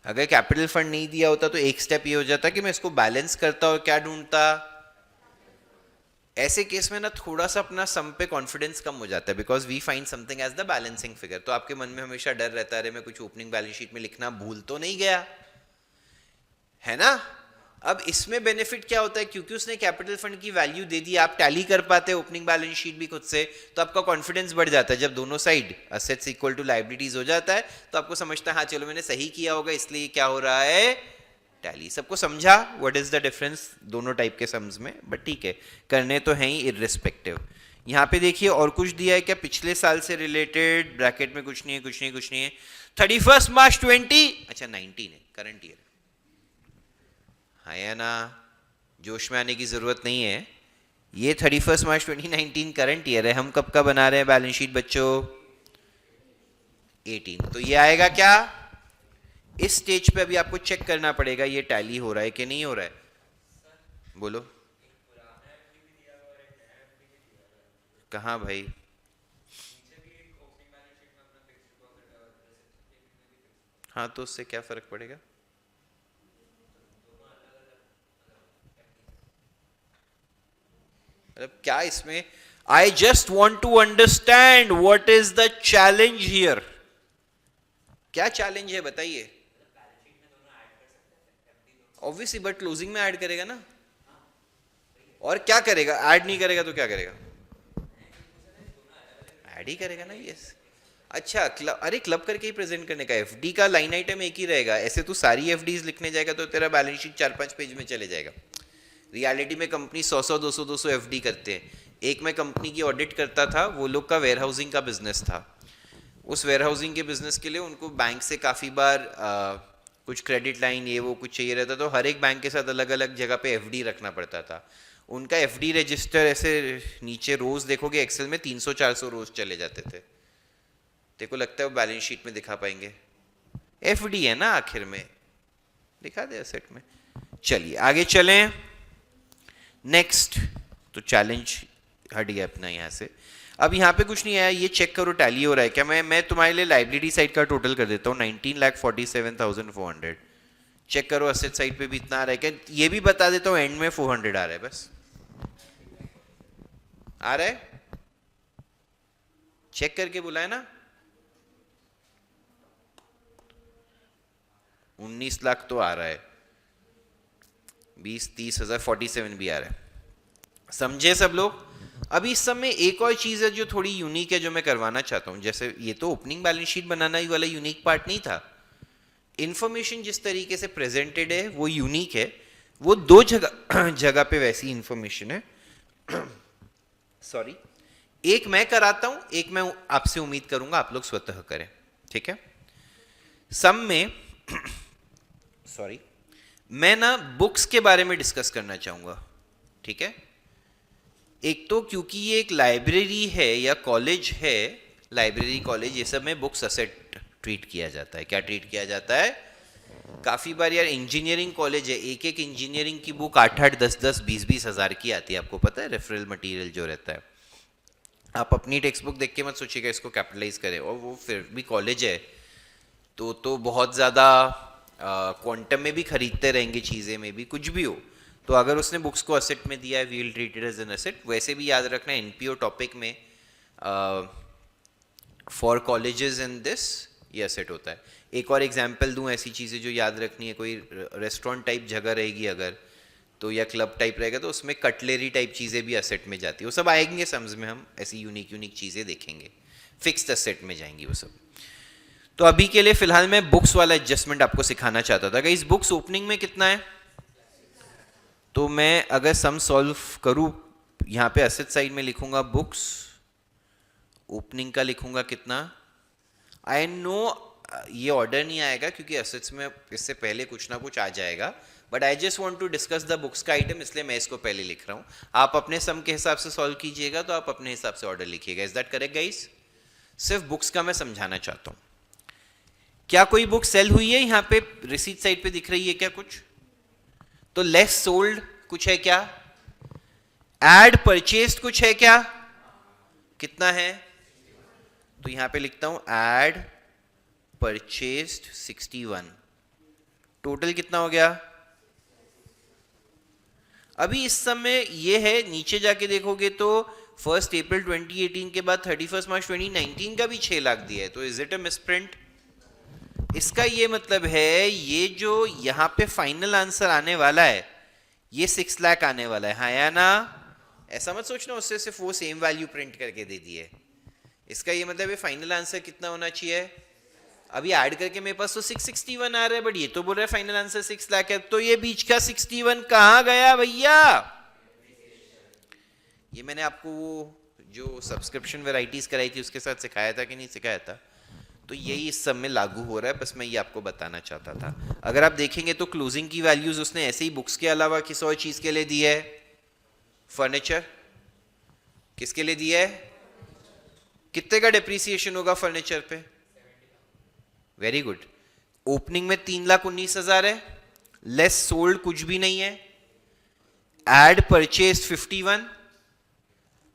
अगर कैपिटल फंड नहीं दिया होता तो एक स्टेप ये हो जाता कि मैं इसको बैलेंस करता और क्या ढूंढता। ऐसे केस में ना थोड़ा सा अपना सम पे कॉन्फिडेंस कम हो जाता है, because we find something as the balancing figure. तो आपके मन में हमेशा डर रहता है, मैं कुछ ओपनिंग बैलेंस शीट में लिखना भूल तो नहीं गया, है ना। अब इसमें बेनिफिट क्या होता है, क्योंकि उसने कैपिटल फंड की वैल्यू दे दी, आप टैली कर पाते हैं ओपनिंग बैलेंस शीट भी खुद से, तो आपका कॉन्फिडेंस बढ़ जाता है। जब दोनों side assets equal to liabilities हो जाता है तो आपको समझता है हाँ चलो मैंने सही किया होगा, इसलिए क्या हो रहा है, टैली। सबको समझा व्हाट इज द डिफरेंस दोनों टाइप के सम्स में? बट ठीक है, करने तो हैं ही इररिस्पेक्टिव। यहाँ पे देखिए और कुछ दिया है क्या पिछले साल से रिलेटेड? ब्रैकेट में कुछ नहीं है, कुछ नहीं, कुछ नहीं है। 31 मार्च 20, अच्छा 19 है, करंट ईयर है ना, जोश में आने की जरूरत नहीं है। ये 31 मार्च 2019 करंट ईयर है। हम कब का बना रहे हैं बैलेंस शीट बच्चों? 18। तो ये आएगा क्या? इस स्टेज पे अभी आपको चेक करना पड़ेगा ये टैली हो रहा है कि नहीं हो रहा है। बोलो कहाँ भाई? हाँ तो उससे क्या फर्क पड़ेगा? मतलब क्या इसमें? I just want to understand what is the challenge here. क्या चैलेंज है बताइए? ऑब्वियसली, बट क्लोजिंग में ऐड करेगा ना। और क्या करेगा? ऐड नहीं करेगा तो क्या करेगा? ऐड ही करेगा ना। यस, अच्छा क्लब, अरे क्लब करके ही प्रेजेंट करने का। एफडी का लाइन आइटम एक ही रहेगा। ऐसे तो सारी एफडीज लिखने जाएगा तो तेरा बैलेंस शीट 4-5 पेज में चले जाएगा। रियलिटी में कंपनी 100-100 200-200 एफडी करते हैं। एक मैं कंपनी की ऑडिट करता था, वो लोग का वेयर हाउसिंग का बिजनेस था। उस वेयर हाउसिंग के बिजनेस के लिए उनको बैंक से काफ़ी बार कुछ क्रेडिट लाइन ये वो कुछ चाहिए रहता, तो हर एक बैंक के साथ अलग अलग जगह पे एफडी रखना पड़ता था। उनका एफडी रजिस्टर ऐसे नीचे रोज देखोगे एक्सेल में 300-400 रोज चले जाते थे। तेको लगता है वो बैलेंस शीट में दिखा पाएंगे? एफडी है ना, आखिर में दिखा दे एसेट में। चलिए आगे चलें। नेक्स्ट, तो चैलेंज हट गया अपना यहाँ से। अब यहाँ पे कुछ नहीं आया, ये चेक करो टैली हो रहा है क्या। मैं तुम्हारे लिए लाइबिलिटी साइड का टोटल कर देता हूँ, 19,47,400। चेक करो असेट साइड पे भी इतना आ रहा है क्या। ये भी बता देता हूँ एंड में 400 आ रहा है, बस आ रहा है, चेक करके बुलाए ना। 19 लाख तो आ रहा है, 20-30 हजार 47 भी आ रहा है। समझे सब लोग? अभी इस समय एक और चीज है जो थोड़ी यूनिक है, जो मैं करवाना चाहता हूं। जैसे ये तो ओपनिंग बैलेंस शीट बनाना ही वाला यूनिक पार्ट नहीं था। इंफॉर्मेशन जिस तरीके से प्रेजेंटेड है वो यूनिक है। वो दो जगह पे वैसी इंफॉर्मेशन है। सॉरी, एक मैं कराता हूं, एक मैं आपसे उम्मीद करूंगा आप लोग स्वतः करें, ठीक है। सम में सॉरी, मैं ना बुक्स के बारे में डिस्कस करना चाहूंगा, ठीक है। एक तो क्योंकि ये एक लाइब्रेरी है या कॉलेज है, लाइब्रेरी कॉलेज, ये सब में बुक्स असेट ट्रीट किया जाता है। क्या ट्रीट किया जाता है? काफ़ी बार यार इंजीनियरिंग कॉलेज है, एक एक इंजीनियरिंग की बुक 8-8, 10-10, 20-20 हज़ार की आती है। आपको पता है रेफरल मटेरियल जो रहता है। आप अपनी टेक्स्ट बुक देख के मत सोचिएगा इसको कैपिटलाइज करें, और वो फिर भी कॉलेज है तो बहुत ज़्यादा क्वांटम में भी खरीदते रहेंगे, चीज़ें में भी कुछ भी हो। तो अगर उसने बुक्स को असेट में दिया है, we will treat it as an asset. वैसे भी याद रखना एनपीओ टॉपिक में फॉर कॉलेजेस इन दिस ये असेट होता है। एक और एग्जांपल दूं ऐसी चीज़ें जो याद रखनी है, कोई रेस्टोरेंट टाइप जगह रहेगी अगर तो, या क्लब टाइप रहेगा तो उसमें कटलेरी टाइप चीज़ें भी असेट में जाती है। वो सब आएंगे समझ में, हम ऐसी यूनिक चीज़ें देखेंगे, फिक्स्ड असेट में जाएंगी वो सब। तो अभी के लिए फिलहाल मैं बुक्स वाला एडजस्टमेंट आपको सिखाना चाहता था। इस बुक्स ओपनिंग में कितना है, तो मैं अगर सम सॉल्व करूं, यहाँ पे असेट साइड में लिखूंगा बुक्स, ओपनिंग का लिखूंगा कितना। आई नो ये ऑर्डर नहीं आएगा क्योंकि असेट्स में इससे पहले कुछ ना कुछ आ जाएगा, but I just want to discuss the books का आइटम, इसलिए मैं इसको पहले लिख रहा हूँ. आप अपने सम के हिसाब से सॉल्व कीजिएगा तो आप अपने हिसाब से ऑर्डर लिखिएगा. Is that correct guys? सिर्फ बुक्स का मैं समझाना चाहता हूँ. क्या कोई बुक सेल हुई है यहाँ पे? रिसीट साइड पे दिख रही है क्या कुछ? तो लेस सोल्ड कुछ है क्या? एड परचेस्ड कुछ है क्या? कितना है? तो यहां पे लिखता हूं एड परचेस्ड 61. टोटल कितना हो गया? अभी इस समय ये है, नीचे जाके देखोगे तो 1 अप्रैल 2018 के बाद 31 मार्च 2019 का भी 6 लाख दिया है. तो इज इट अ मिसप्रिंट? इसका ये मतलब है ये जो यहां पे फाइनल आंसर आने वाला है ये 6 लाख आने वाला है. हाँ या ना? ऐसा मत सोचना उससे सिर्फ वो सेम वैल्यू प्रिंट करके दे दी है. इसका ये मतलब है फाइनल आंसर कितना होना चाहिए? अभी ऐड करके मेरे पास तो 661 आ रहा है, बट ये तो बोल रहा है फाइनल आंसर 6 लाख है. तो ये बीच का 61 कहां गया भैया? ये मैंने आपको वो जो सब्सक्रिप्शन वैरायटीज कराई थी उसके साथ सिखाया था कि नहीं सिखाया था? तो यही इस सब में लागू हो रहा है, बस मैं ये आपको बताना चाहता था. अगर आप देखेंगे तो क्लोजिंग की वैल्यूज उसने ऐसे ही बुक्स के अलावा किसी और चीज के लिए दी है. फर्नीचर किसके लिए दिया है? कितने का डिप्रिसिएशन होगा फर्नीचर पे? Very good. ओपनिंग में 3,19,000 है. लेस सोल्ड कुछ भी नहीं है. Add purchase 51.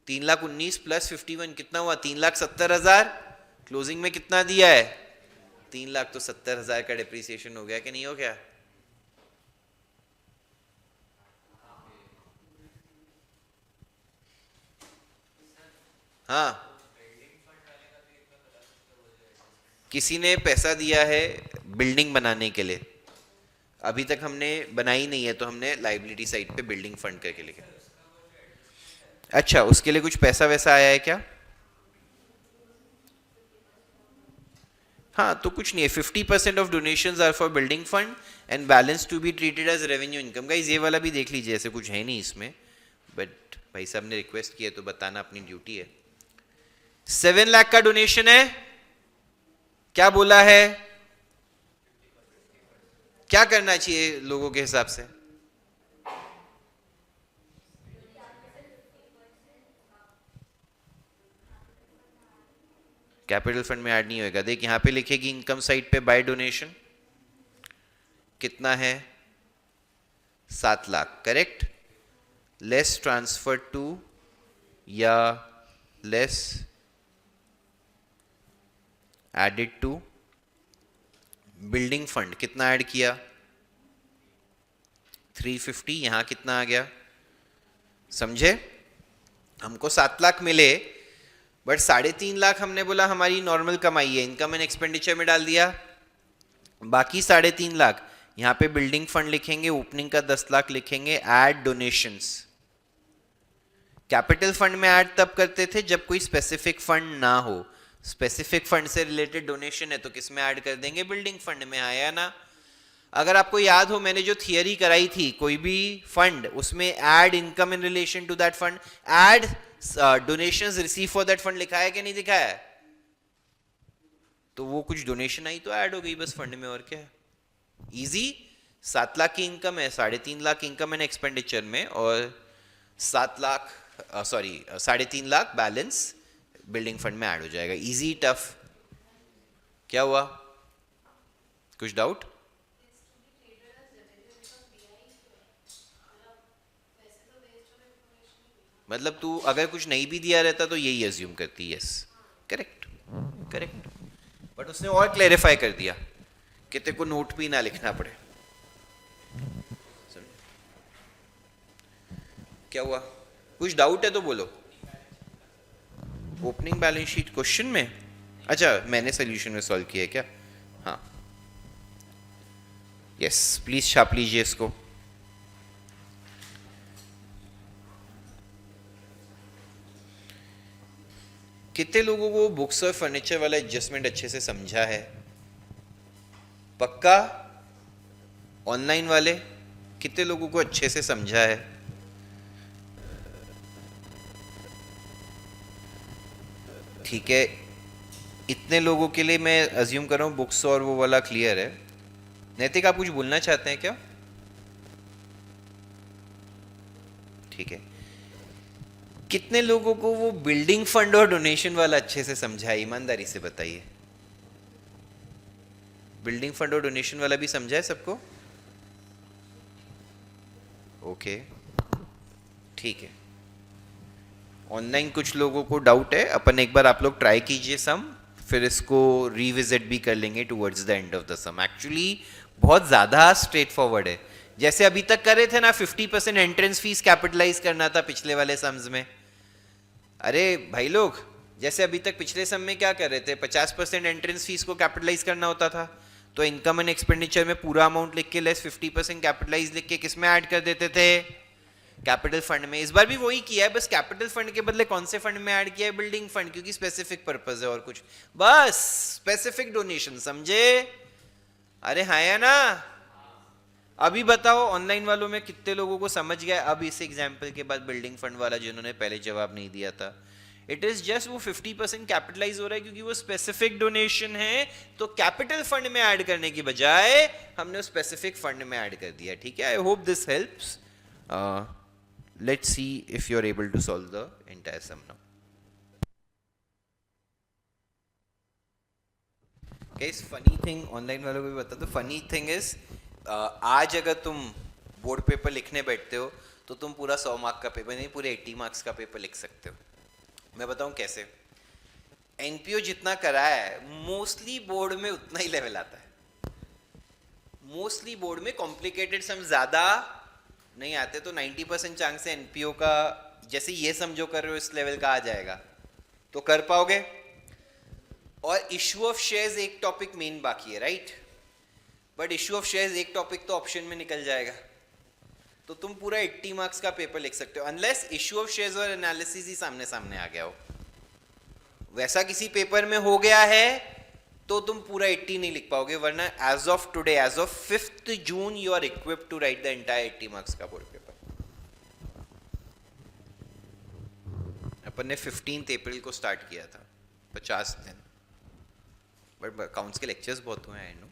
3,19,000 प्लस 51 कितना हुआ? 3,70,000. क्लोजिंग में कितना दिया है? 3,00,000. तो 70,000 का डिप्रिसिएशन हो गया कि नहीं हो गया? हाँ, किसी ने पैसा दिया है बिल्डिंग बनाने के लिए, अभी तक हमने बनाई नहीं है तो हमने लाइबिलिटी साइड पे बिल्डिंग फंड करके लिखा. अच्छा, उसके लिए कुछ पैसा वैसा आया है क्या? हाँ, तो कुछ नहीं है. 50% of donations are for building fund and balance to be treated as revenue income. Guys ये वाला भी देख लीजिए, ऐसे कुछ है नहीं इसमें, बट भाई साहब ने रिक्वेस्ट किया तो बताना अपनी ड्यूटी है. 7 लाख का डोनेशन है. क्या बोला है? क्या करना चाहिए लोगों के हिसाब से? कैपिटल फंड में ऐड नहीं होएगा. देख यहां पे लिखेगी इनकम साइड पे बाय डोनेशन कितना है? 7 lakh. Correct. Less transfer to या less added to building fund कितना ऐड किया? 350. यहां कितना आ गया? समझे? हमको 7 लाख मिले, बट 3.5 लाख हमने बोला हमारी नॉर्मल कमाई है, इनकम एंड एक्सपेंडिचर में डाल दिया. बाकी 3.5 लाख यहां पे बिल्डिंग फंड लिखेंगे, ओपनिंग का 10 लाख लिखेंगे, ऐड डोनेशंस. कैपिटल फंड में ऐड तब करते थे जब कोई स्पेसिफिक फंड ना हो. स्पेसिफिक फंड से रिलेटेड डोनेशन है तो किस में ऐड कर देंगे? बिल्डिंग फंड में. आया ना? अगर आपको याद हो मैंने जो थियरी कराई थी, कोई भी फंड उसमें add income in relation to that fund, add donations receive for that fund लिखा है कि नहीं दिखाया है? तो वो कुछ डोनेशन आई तो ऐड हो गई बस फंड में, और क्या है? इजी. 7 लाख की इनकम है, 3.5 लाख इनकम एंड एक्सपेंडिचर में, और 3.5 लाख बैलेंस बिल्डिंग फंड में ऐड हो जाएगा. Easy tough? क्या हुआ? कुछ डाउट? मतलब तू अगर कुछ नहीं भी दिया रहता तो यही अज्यूम करती. Yes, correct correct. बट उसने और क्लेरिफाई कर दिया कि तेरे को नोट भी ना लिखना पड़े. क्या हुआ? कुछ डाउट है तो बोलो. ओपनिंग बैलेंस शीट क्वेश्चन में? अच्छा, मैंने सोल्यूशन में सॉल्व किया है क्या? हाँ, यस. प्लीज छाप लीजिए इसको. कितने लोगों को बुक्स और फर्नीचर वाला एडजस्टमेंट अच्छे से समझा है? पक्का? ऑनलाइन वाले कितने लोगों को अच्छे से समझा है? ठीक है. इतने लोगों के लिए मैं अज्यूम कर रहा हूँ बुक्स और वो वाला क्लियर है। नैतिक आप कुछ बोलना चाहते हैं क्या? ठीक है। कितने लोगों को वो बिल्डिंग फंड और डोनेशन वाला अच्छे से समझा है? ईमानदारी से बताइए। बिल्डिंग फंड और डोनेशन वाला भी समझा है सबको? ओके, ठीक है। ऑनलाइन कुछ लोगों को डाउट है, अपन एक बार आप लोग ट्राई कीजिए सम, फिर इसको रिविजिट भी कर लेंगे towards the end of the sum. Actually बहुत ज़्यादा स्ट्रेट फॉरवर्ड है। जैसे अभी तक करे थे ना 50% एंट्रेंस फीस कैपिटलाइज करना था पिछले वाले सम्स में। अरे भाई लोग, जैसे अभी तक पिछले सम में क्या कर रहे थे, 50% एंट्रेंस फीस को कैपिटलाइज करना होता था, तो इनकम एंड एक्सपेंडिचर में पूरा अमाउंट लिख के लेस 50% कैपिटलाइज लिख के किस में ऐड कर देते थे? कैपिटल फंड में। इस बार भी वही किया है, बस कैपिटल फंड के बदले कौन से फंड में ऐड किया है? बिल्डिंग फंड, क्योंकि स्पेसिफिक पर्पस है और कुछ, बस स्पेसिफिक डोनेशन, समझे? अरे हाँ या ना? अभी बताओ ऑनलाइन वालों में कितने लोगों को समझ गया अब इस एग्जाम्पल के बाद बिल्डिंग फंड वाला, जिन्होंने पहले जवाब नहीं दिया था? इट इज जस्ट वो 50% कैपिटलाइज हो रहा है क्योंकि वो स्पेसिफिक डोनेशन है, तो कैपिटल फंड में ऐड करने की बजाय हमने स्पेसिफिक फंड में ऐड कर दिया। ठीक है, I hope this helps. Let's see if you are able to solve the entire sum now. Guys, funny thing online वालों को भी बता दो, फनी थिंग इज आज अगर तुम बोर्ड पेपर लिखने बैठते हो तो तुम पूरा 100 मार्क का पेपर नहीं, पूरे 80 मार्क्स का पेपर लिख सकते हो। मैं बताऊं कैसे? एनपीओ जितना कराया है मोस्टली बोर्ड में उतना ही लेवल आता है। मोस्टली बोर्ड में कॉम्प्लिकेटेड सम ज्यादा नहीं आते, तो 90% चांस है एनपीओ का, जैसे ये सम जो कर रहे हो इस लेवल का आ जाएगा तो कर पाओगे। और इशू ऑफ शेयर्स एक टॉपिक मेन बाकी है, right? But issue of shares एक टॉपिक तो ऑप्शन में निकल जाएगा, तो तुम पूरा 80 मार्क्स का पेपर लिख सकते हो, अनलेस इशू ऑफ शेयर्स और एनालिसिस ही सामने सामने आ गया हो। वैसा किसी पेपर में हो गया है तो तुम पूरा 80 नहीं लिख पाओगे, वरना as of today, as of 5th June, you are equipped to write the entire 80 marks का बोर्ड पेपर। अपन ने 15 अप्रैल को स्टार्ट किया था, 50 दिन, बट अकाउंट्स के लेक्चर्स बहुत हुए हैं, आई नो।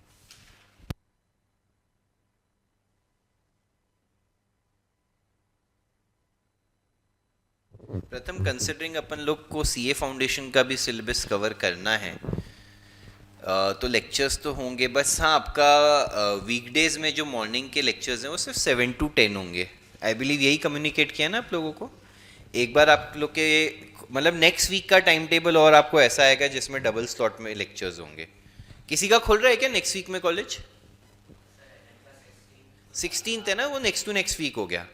प्रथम, कंसिडरिंग अपन लोग को सीए फाउंडेशन का भी सिलेबस कवर करना है, तो लेक्चर्स तो होंगे, बस हाँ आपका वीकडेज में जो मॉर्निंग के लेक्चर्स हैं वो सिर्फ 7 to 10 होंगे। आई बिलीव यही कम्युनिकेट किया ना आप लोगों को। एक बार आप लोग के मतलब नेक्स्ट वीक का टाइम टेबल और आपको ऐसा आएगा जिसमें डबल स्लॉट में लेक्चर्स होंगे। किसी का खुल रहा है क्या नेक्स्ट वीक में कॉलेज? 16th है ना, वो नेक्स्ट टू नेक्स्ट वीक हो गया।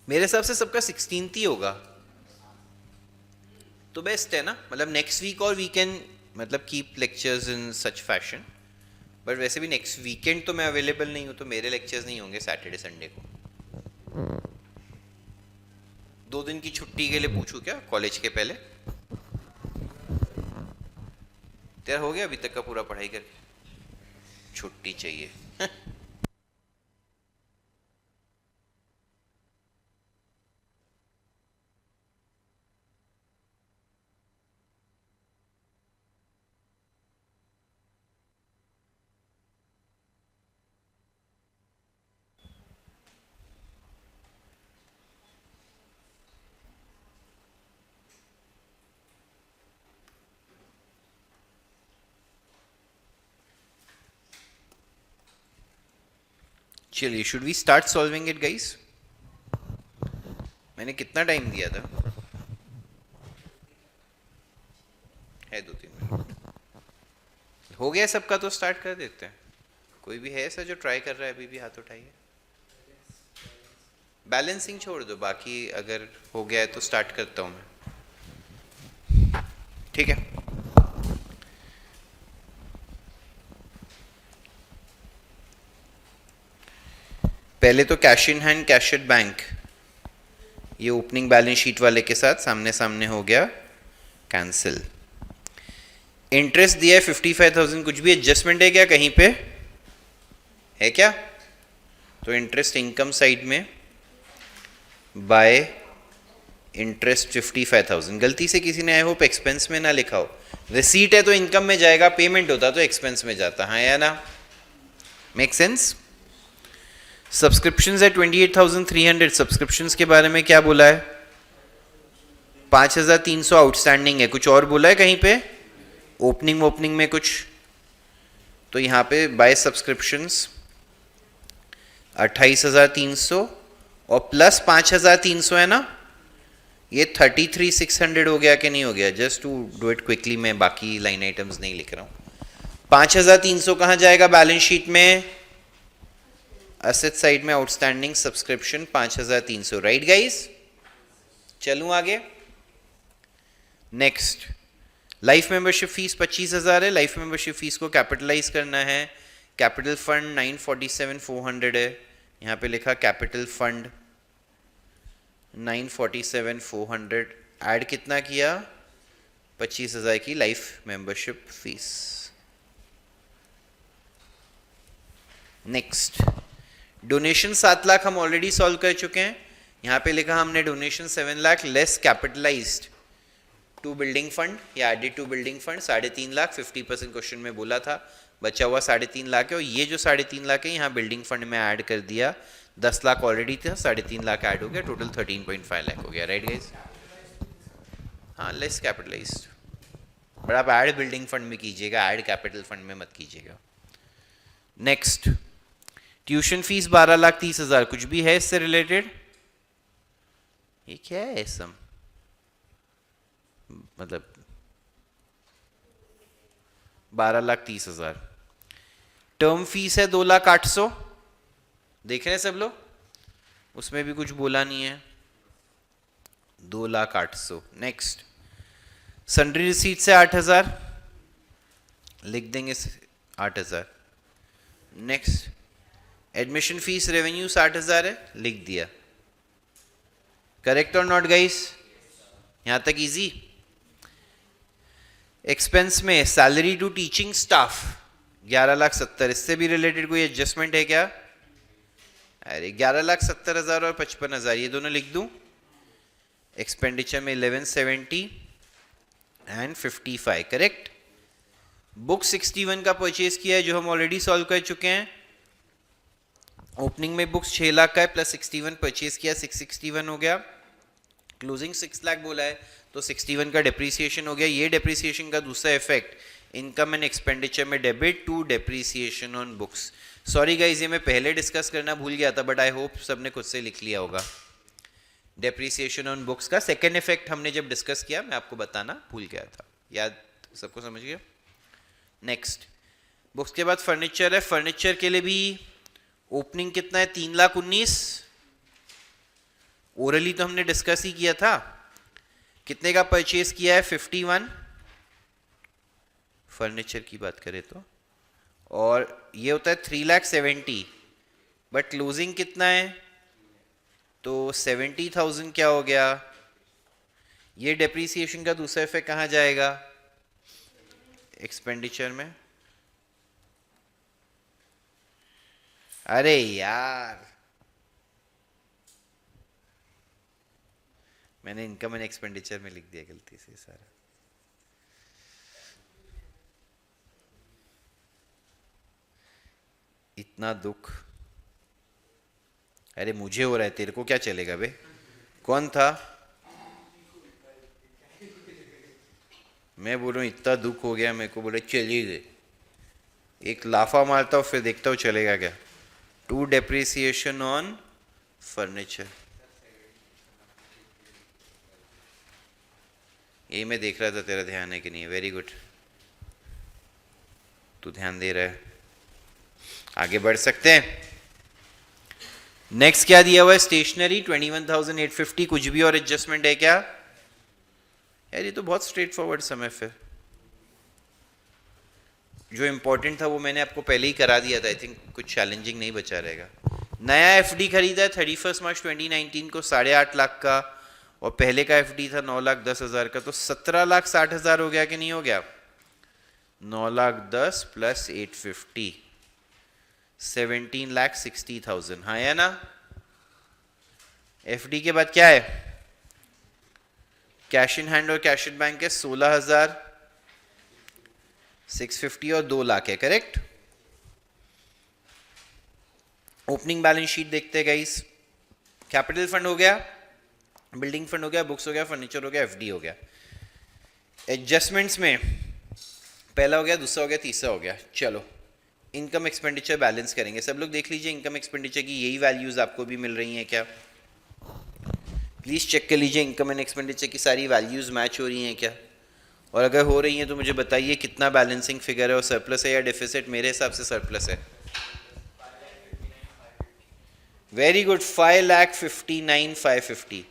मेरे हिसाब से सबका 16th ही होगा, तो बेस्ट है ना। मतलब नेक्स्ट वीक और वीकेंड, मतलब keep lectures in such fashion. But वैसे भी नेक्स्ट वीकेंड तो मैं अवेलेबल नहीं हूँ, तो मेरे लेक्चर्स नहीं होंगे सैटरडे संडे को। 2 दिन की छुट्टी के लिए पूछूं क्या कॉलेज के पहले? तेरा हो गया अभी तक का पूरा पढ़ाई करके? छुट्टी चाहिए। चलिए, should we start solving it guys? मैंने कितना टाइम दिया था? है 2-3 मिनट। हो गया सबका, तो स्टार्ट कर देते हैं। कोई भी है ऐसा जो ट्राई कर रहा है अभी भी? हाथ उठाइए। बैलेंसिंग छोड़ दो, बाकी अगर हो गया है तो स्टार्ट करता हूं मैं। ठीक है, पहले तो cash in hand, cash at bank, ये ओपनिंग बैलेंस शीट वाले के साथ सामने सामने हो गया, कैंसिल। इंटरेस्ट दिया है 55,000, कुछ भी एडजस्टमेंट है क्या कहीं पे? है क्या? तो इंटरेस्ट इनकम साइड में बाय इंटरेस्ट 55,000, गलती से किसी ने आई होप एक्सपेंस में ना लिखा हो, रिसीट है तो इनकम में जाएगा, पेमेंट होता तो एक्सपेंस में जाता, हाँ या ना, मेक सेंस। सब्सक्रिप्शंस है 28,300, सब्सक्रिप्शंस के बारे में क्या बोला है, 5,300 आउटस्टैंडिंग है, कुछ और बोला है कहीं पे ओपनिंग में कुछ, तो यहाँ पे बाय सब्सक्रिप्शंस 28,300 और प्लस 5,300 है ना, ये 33,600 हो गया कि नहीं हो गया, just to do it quickly, मैं बाकी लाइन आइटम्स नहीं लिख रहा हूँ। 5,300 कहाँ जाएगा बैलेंस शीट में, असेट साइड में आउटस्टैंडिंग सब्सक्रिप्शन 5,300, राइट गाइस। चलूँ आगे, नेक्स्ट लाइफ मेंबरशिप फीस 25,000 है, लाइफ मेंबरशिप फीस को कैपिटलाइज करना है, कैपिटल फंड 947,400 है, यहाँ पे लिखा कैपिटल फंड 947,400, ऐड कितना किया 25,000 की life membership fees. Next donation 7 lakh हम ऑलरेडी सॉल्व कर चुके हैं, यहाँ पे लिखा हमने donation 7 lakh less capitalised to building fund या added to building fund 3.5 lakh, 50% question में बोला था, बचा हुआ 3.5 लाख है, और ये जो 3.5 लाख है यहाँ बिल्डिंग फंड में ऐड कर दिया, 10 लाख ऑलरेडी था, 3.5 लाख ऐड हो गया, टोटल 13.5 लाख हो गया, राइट गाइस। हाँ लेस कैपिटलाइज्ड, बट आप ऐड बिल्डिंग फंड में कीजिएगा, ऐड कैपिटल फंड में मत कीजिएगा। नेक्स्ट ट्यूशन फीस 12,30,000, कुछ भी है इससे रिलेटेड, ये क्या है सम, मतलब 12,30,000। टर्म फीस है 2,08,000, देख रहे हैं सब लोग, उसमें भी कुछ बोला नहीं है, 2,08,000। नेक्स्ट सन्ड्री रिसीट से 8,000, लिख देंगे 8,000। नेक्स्ट एडमिशन फीस रेवेन्यू 60,000 है, लिख दिया, करेक्ट और नॉट गाइस, यहां तक इजी। एक्सपेंस में सैलरी टू टीचिंग स्टाफ 11,70,000, इससे भी रिलेटेड कोई एडजस्टमेंट है क्या, अरे 11,70,000 और 55,000 ये दोनों लिख दूं, एक्सपेंडिचर में 1170 एंड 55, करेक्ट। बुक 61 का परचेज किया है जो हम ऑलरेडी सॉल्व कर चुके हैं, ओपनिंग में बुक्स 6 लाख का है, प्लस 61 परचेज किया, 661 हो गया, क्लोजिंग 6 लाख बोला है तो 61 का डेप्रीसिएशन हो गया। ये डेप्रीसिएशन का दूसरा इफेक्ट इनकम एंड एक्सपेंडिचर में debit to depreciation on books. Sorry guys, ये मैं पहले डिस्कस करना भूल गया था, बट आई होप सबने खुद से लिख लिया होगा। डेप्रीसिएशन ऑन बुक्स का सेकेंड इफेक्ट हमने जब डिस्कस किया मैं आपको बताना भूल गया था, याद सबको समझ गया। नेक्स्ट बुक्स के बाद फर्नीचर है, फर्नीचर के लिए भी ओपनिंग कितना है 3,19,000, ओरली तो हमने डिस्कस ही किया था। कितने का परचेज किया है 51 फर्नीचर की बात करें तो, और ये होता है 3,70,000, बट क्लोजिंग कितना है तो 70,000 क्या हो गया। ये डेप्रीसिएशन का दूसरा इफेक्ट कहाँ जाएगा, एक्सपेंडिचर में। अरे यार मैंने इनकम एंड एक्सपेंडिचर में लिख दिया गलती से सारा। इतना दुख, अरे मुझे हो रहा है, तेरे को क्या चलेगा बे। कौन था, मैं बोल रहा हूं इतना दुख हो गया मेरे को, बोले चलिए गए, एक लाफा मारता हूं फिर देखता हूं चलेगा क्या। टू डेप्रिसिएशन ऑन फर्नीचर, यही मैं देख रहा था तेरा ध्यान है कि नहीं। वेरी गुड, तू ध्यान दे रहा है। आगे बढ़ सकते हैं। नेक्स्ट क्या दिया हुआ है, स्टेशनरी 21,850, कुछ भी और एडजस्टमेंट है क्या यार, ये तो बहुत स्ट्रेट फॉरवर्ड समय। फिर जो इंपॉर्टेंट था वो मैंने आपको पहले ही करा दिया था, आई थिंक कुछ चैलेंजिंग नहीं बचा रहेगा। नया एफडी खरीदा है 31 मार्च 2019 को 8.5 लाख का, और पहले का एफडी था 9,10,000 का, तो 17,60,000 हो गया कि नहीं हो गया। 9,10,000 प्लस 850 17,60,000, हाँ या ना। एफडी के बाद क्या है, कैश इन हैंड और कैश इन बैंक है 16,650 और 2 लाख है, करेक्ट। ओपनिंग बैलेंस शीट देखते हैं गाइस। कैपिटल फंड हो गया, बिल्डिंग फंड हो गया, बुक्स हो गया, फर्नीचर हो गया, एफडी हो गया। एडजस्टमेंट्स में पहला हो गया, दूसरा हो गया, तीसरा हो गया। चलो इनकम एक्सपेंडिचर बैलेंस करेंगे। सब लोग देख लीजिए इनकम एक्सपेंडिचर की यही वैल्यूज आपको भी मिल रही हैं क्या? प्लीज़ चेक कर लीजिए इनकम एंड एक्सपेंडिचर की सारी वैल्यूज मैच हो रही हैं क्या, और अगर हो रही हैं तो मुझे बताइए कितना बैलेंसिंग फिगर है, और सरप्लस है या डिफिसिट? मेरे हिसाब से सरप्लस है। Very good, 5,59,550।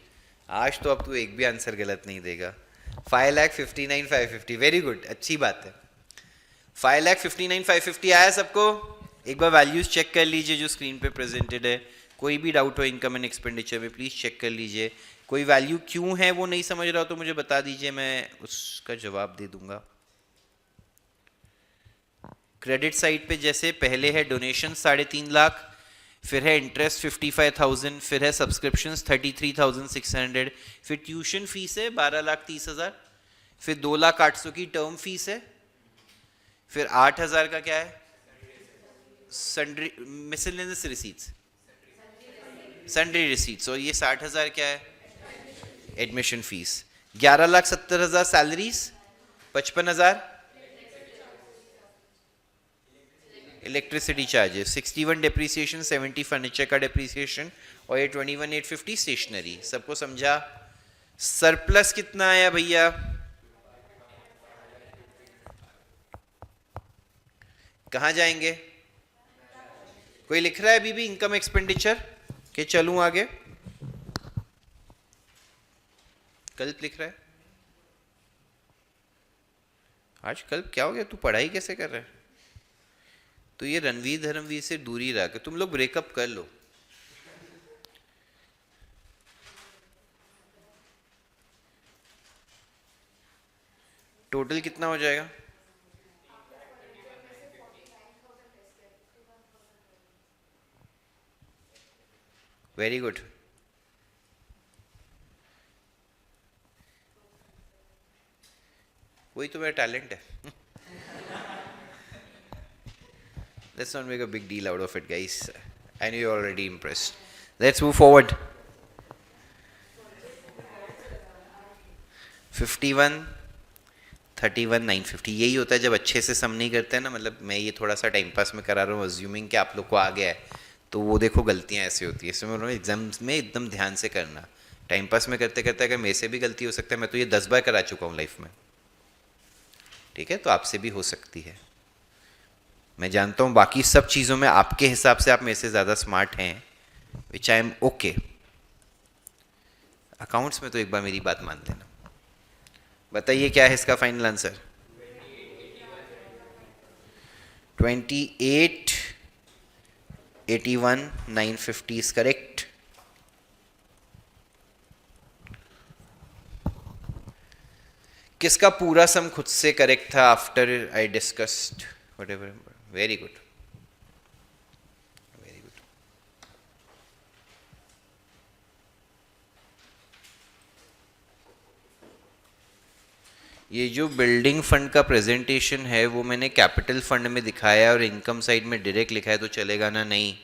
आज तो अब तू एक भी आंसर गलत नहीं देगा। 5,59,550, वेरी गुड, अच्छी बात है। 5,59,550 आया सबको? एक बार वैल्यूज चेक कर लीजिए जो स्क्रीन पे प्रेजेंटेड है। कोई भी डाउट हो इनकम एंड एक्सपेंडिचर में प्लीज चेक कर लीजिए। कोई वैल्यू क्यों है वो नहीं समझ रहा हो तो मुझे बता दीजिए, मैं उसका जवाब दे दूंगा। क्रेडिट साइड पे जैसे पहले है डोनेशन 3.5 लाख, फिर है इंटरेस्ट 55,000, फिर है सब्सक्रिप्शन 33,600, फिर ट्यूशन फीस है 12,30,000, फिर 2,08,000 की टर्म फीस है, फिर 8,000 का क्या है sundry miscellaneous receipts, sundry receipts, और ये 60,000 क्या है admission fees. 11,70,000 salaries, 55,000 electricity charges, 61 depreciation, 70 furniture का डिप्रिसिएशन, और ये 21,850 स्टेशनरी। सबको समझा? सरप्लस कितना आया भैया? कहाँ जाएंगे? कोई लिख रहा है अभी भी इनकम एक्सपेंडिचर के? चलूं आगे? कल्प लिख रहा है। आज कल्प क्या हो गया, तू पढ़ाई कैसे कर रहा है? तो ये रणवीर धर्मवीर से दूरी रह के तुम लोग ब्रेकअप कर लो। टोटल कितना हो जाएगा? Very good. वही तो मेरा टैलेंट है। Let's not make a big deal out of it, guys. I know you're already impressed. Let's move forward. 51, 31, 950 यही होता है जब अच्छे से सम नहीं करते हैं ना। मतलब मैं ये थोड़ा सा टाइम पास में करा रहा हूँ, अज्यूमिंग कि आप लोग को आ गया है, तो वो देखो गलतियाँ ऐसे होती है। इसमें उन्होंने एग्जाम्स में एकदम ध्यान से करना। टाइम पास में करते करते अगर मेरे से भी गलती हो सकता है, मैं तो ये 10 बार करा चुका हूँ लाइफ में, ठीक है? तो आपसे भी हो सकती है। मैं जानता हूँ बाकी सब चीज़ों में आपके हिसाब से आप मेरे से ज़्यादा स्मार्ट हैं, विच आई एम ओके। अकाउंट्स में तो एक बार मेरी बात मान लेना। बताइए क्या है इसका फाइनल आंसर? 28,81,950 is correct. किसका पूरा सम खुद से करेक्ट था after I discussed whatever? Very good, very good. ये जो बिल्डिंग फंड का प्रेजेंटेशन है वो मैंने कैपिटल फंड में दिखाया और इनकम साइड में डायरेक्ट लिखा है, तो चलेगा ना? नहीं,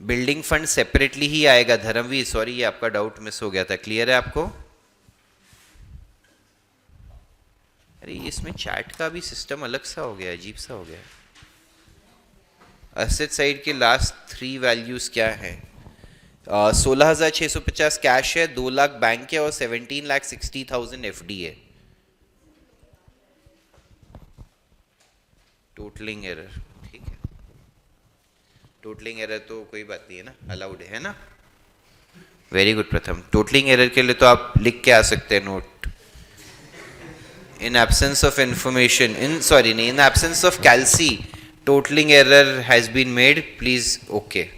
बिल्डिंग फंड सेपरेटली ही आएगा। धर्मवीर सॉरी, ये आपका डाउट मिस हो गया था। क्लियर है आपको? अरे इसमें चैट का भी सिस्टम अलग सा हो गया, अजीब सा हो गया। एसेट साइड के लास्ट 3 वैल्यूज क्या है? 16,650 कैश है, 2 लाख बैंक है, और 17,60,000 एफडी है। टोटलिंग एरर, ठीक है, टोटलिंग एरर तो कोई बात नहीं है ना, अलाउड है ना? वेरी गुड प्रथम। टोटलिंग एरर के लिए तो आप लिख के आ सकते हैं note. In absence of information, in absence of calci, totaling error has been made. Please, okay.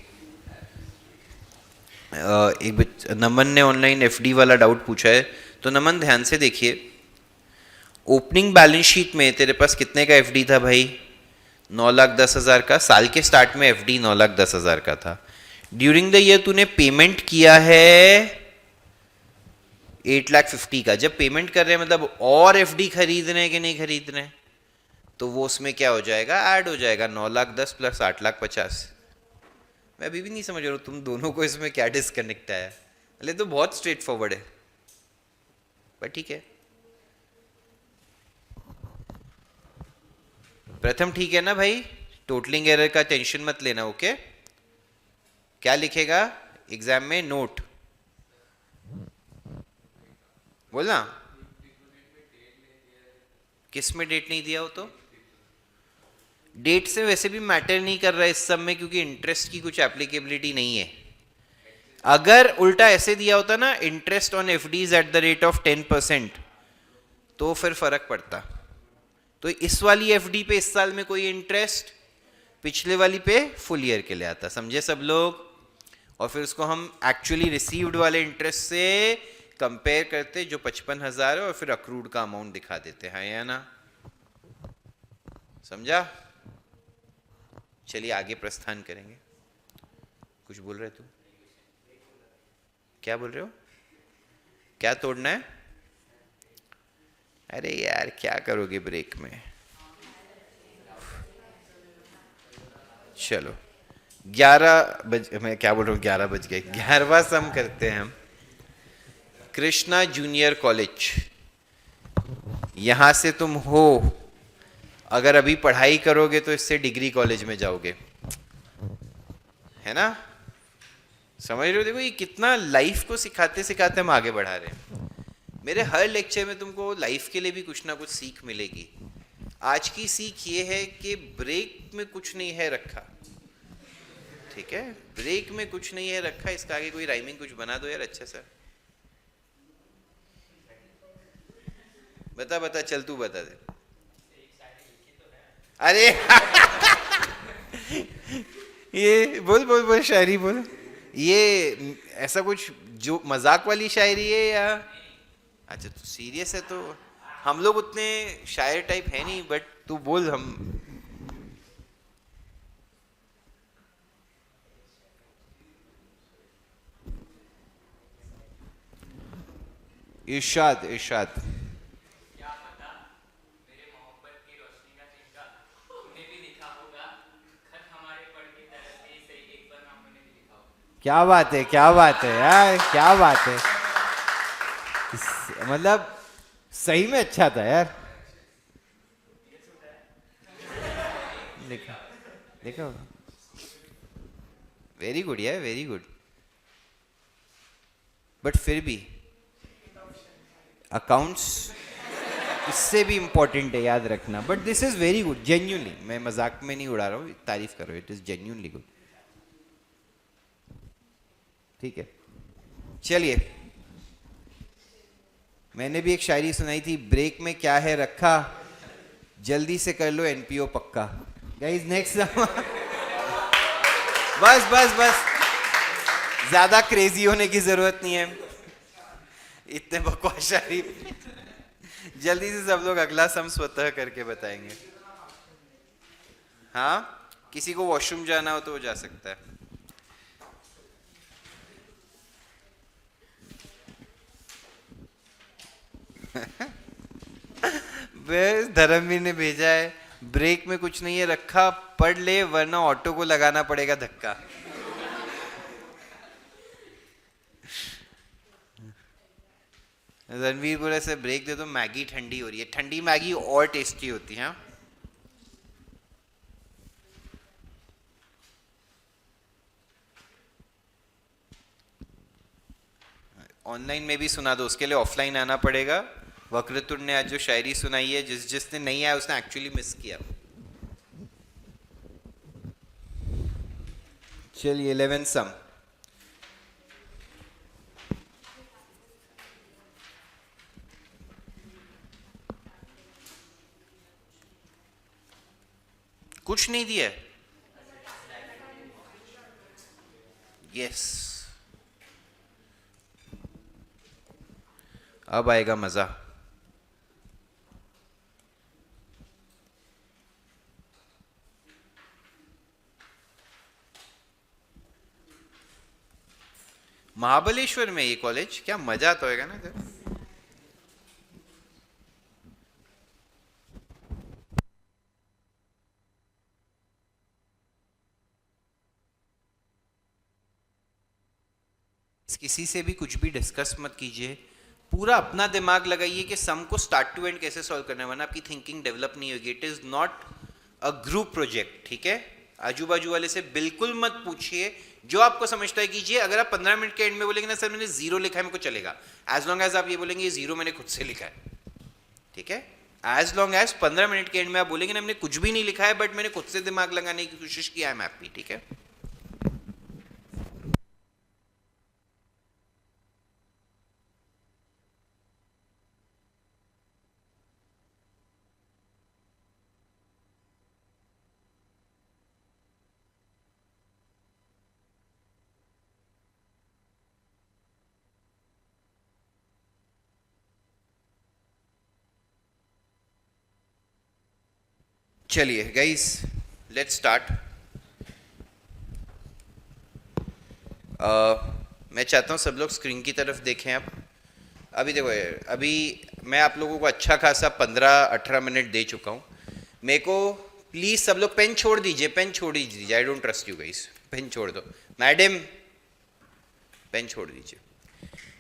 नमन ने ऑनलाइन एफडी वाला डाउट पूछा है, तो नमन ध्यान से देखिए। ओपनिंग बैलेंस शीट में तेरे पास कितने का एफडी था भाई? 9,10,000 का। साल के स्टार्ट में एफडी 9,10,000 का था। ड्यूरिंग द ईयर तूने पेमेंट किया है 8,50,000 का जब पेमेंट कर रहे हैं, मतलब और एफडी खरीद रहे हैं कि नहीं खरीद रहे हैं, तो वो उसमें क्या हो जाएगा, ऐड हो जाएगा 9,10,000 प्लस 8,50,000। मैं अभी भी नहीं समझ रहा हूँ तुम दोनों को इसमें क्या डिस्कनेक्ट आया। अरे तो बहुत स्ट्रेट फॉरवर्ड है, पर ठीक है। प्रथम ठीक है ना भाई, टोटलिंग एरर का टेंशन मत लेना, ओके। क्या लिखेगा एग्जाम में, नोट बोलना। किस में डेट नहीं दिया हो तो डेट से वैसे भी मैटर नहीं कर रहा है इस सब में, क्योंकि इंटरेस्ट की कुछ एप्लीकेबिलिटी नहीं है। अगर उल्टा ऐसे दिया होता ना, interest on FDs at the rate of 10%, तो फिर फर्क पड़ता। तो इस वाली एफडी पे इस साल में कोई इंटरेस्ट, पिछले वाली पे फुल ईयर के लिए आता, समझे सब लोग। और फिर उसको हम एक्चुअली रिसीव्ड वाले इंटरेस्ट से कंपेयर करते जो 55,000 है, और फिर अक्रूड का अमाउंट दिखा देते हैं, या ना, समझा। चलिए आगे प्रस्थान करेंगे। कुछ बोल रहे तू, क्या बोल रहे हो, क्या तोड़ना है? अरे यार क्या करोगे ब्रेक में। चलो 11 बज, मैं क्या बोल रहा हूँ, 11 बज गए। 11वां सम करते हैं हम। कृष्णा जूनियर कॉलेज, यहां से तुम हो, अगर अभी पढ़ाई करोगे तो इससे डिग्री कॉलेज में जाओगे, है ना, समझ रहे हो। देखो ये कितना लाइफ को सिखाते सिखाते हम आगे बढ़ा रहे हैं। मेरे हर लेक्चर में तुमको लाइफ के लिए भी कुछ ना कुछ सीख मिलेगी। आज की सीख ये है कि ब्रेक में कुछ नहीं है रखा, ठीक है, ब्रेक में कुछ नहीं है रखा। इसका आगे कोई राइमिंग कुछ बना दो यार अच्छा सा। बता बता, चल तू बता दे। अरे ये बोल बोल बोल, शायरी बोल। ये ऐसा कुछ जो मजाक वाली शायरी है या, अच्छा तू सीरियस है तो हम लोग उतने शायर टाइप है नहीं, बट तू बोल। हम इरशाद इरशाद। क्या बात है, क्या बात है यार, क्या बात है। मतलब सही में अच्छा था यार। देखो देखो, वेरी गुड यार, वेरी गुड। बट फिर भी अकाउंट्स इससे भी इंपॉर्टेंट है, याद रखना। But this is very good, genuinely, मैं मजाक में नहीं उड़ा रहा हूँ, तारीफ करो, इट इज जेन्युइनली गुड। ठीक है, चलिए। मैंने भी एक शायरी सुनाई थी, ब्रेक में क्या है रखा, जल्दी से कर लो एनपीओ पक्का। गाइस नेक्स्ट बस बस बस, ज्यादा क्रेजी होने की जरूरत नहीं है, इतने बकवास शायरी। जल्दी से सब लोग अगला सम स्वतः करके बताएंगे। हाँ, किसी को वॉशरूम जाना हो तो वो जा सकता है। धर्मवीर ने भेजा है, ब्रेक में कुछ नहीं है रखा, पढ़ ले वरना ऑटो को लगाना पड़ेगा धक्का। रणवीर बोले से ब्रेक दे दो, मैगी ठंडी हो रही है। ठंडी मैगी और टेस्टी होती है। ऑनलाइन में भी सुना दो, उसके लिए ऑफलाइन आना पड़ेगा। वक्रतुंड ने आज जो शायरी सुनाई है, जिसने नहीं आया उसने एक्चुअली मिस किया। चलिए 11 सम। कुछ नहीं दिया, यस, अब आएगा मजा। महाबलेश्वर में ये कॉलेज, क्या मजा तो होगा ना। किसी से भी कुछ भी डिस्कस मत कीजिए, पूरा अपना दिमाग लगाइए कि सम को स्टार्ट टू एंड कैसे सॉल्व करना है, वरना आपकी थिंकिंग डेवलप नहीं होगी। It is not a group project, ठीक है। आजू बाजू वाले से बिल्कुल मत पूछिए, जो आपको समझता है कीजिए। अगर आप 15 मिनट के एंड में बोलेंगे ना सर मैंने जीरो लिखा है मेरे को चलेगा, एज लॉन्ग एज आप ये बोलेंगे ये जीरो मैंने खुद से लिखा है, ठीक है। एज लॉन्ग एज 15 मिनट के एंड में आप बोलेंगे ना मैंने कुछ भी नहीं लिखा है बट मैंने खुद से दिमाग लगाने की कोशिश की, आई एम हैप्पी, ठीक है। चलिए गाइस लेट्स स्टार्ट। मैं चाहता हूँ सब लोग स्क्रीन की तरफ देखें। आप अभी देखो, अभी मैं आप लोगों को अच्छा खासा 15-18 मिनट दे चुका हूँ। मेरे को प्लीज़ सब लोग पेन छोड़ दीजिए, पेन छोड़ दीजिए, I don't trust you guys. Pen छोड़ दो मैडम, पेन छोड़ दीजिए।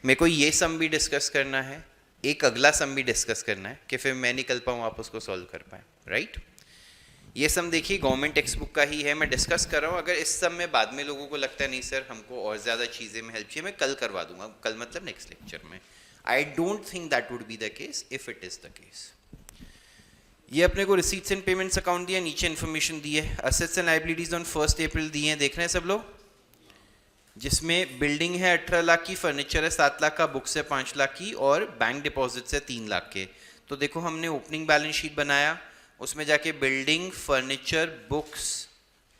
मेरे को ये सम भी डिस्कस करना है, एक अगला सम भी डिस्कस करना है कि फिर मैं निकल पाऊँ आप उसको सॉल्व कर पाएँ, राइट। ये सम देखिए गवर्नमेंट टेक्स्ट बुक का ही है, मैं डिस्कस कर रहा हूँ। अगर इस सम में बाद में लोगों को लगता है नहीं सर हमको और ज़्यादा चीज़ें में हेल्प चाहिए, मैं कल करवा दूंगा, कल मतलब नेक्स्ट लेक्चर में। I don't think that would be the case, if it is the case. ये अपने को रिसीट्स एंड पेमेंट्स अकाउंट दिया, नीचे इन्फॉर्मेशन दी है। असेट्स एंड लाइबिलिटीज ऑन 1 अप्रैल दिए हैं, देख रहे हैं सब लोग, जिसमें बिल्डिंग है 18 लाख की, फर्नीचर है 7 लाख का, बुक्स है 5 लाख की और बैंक डिपॉजिट्स है 3 लाख के। तो देखो हमने ओपनिंग बैलेंस शीट बनाया, उसमें जाके बिल्डिंग, फर्नीचर, बुक्स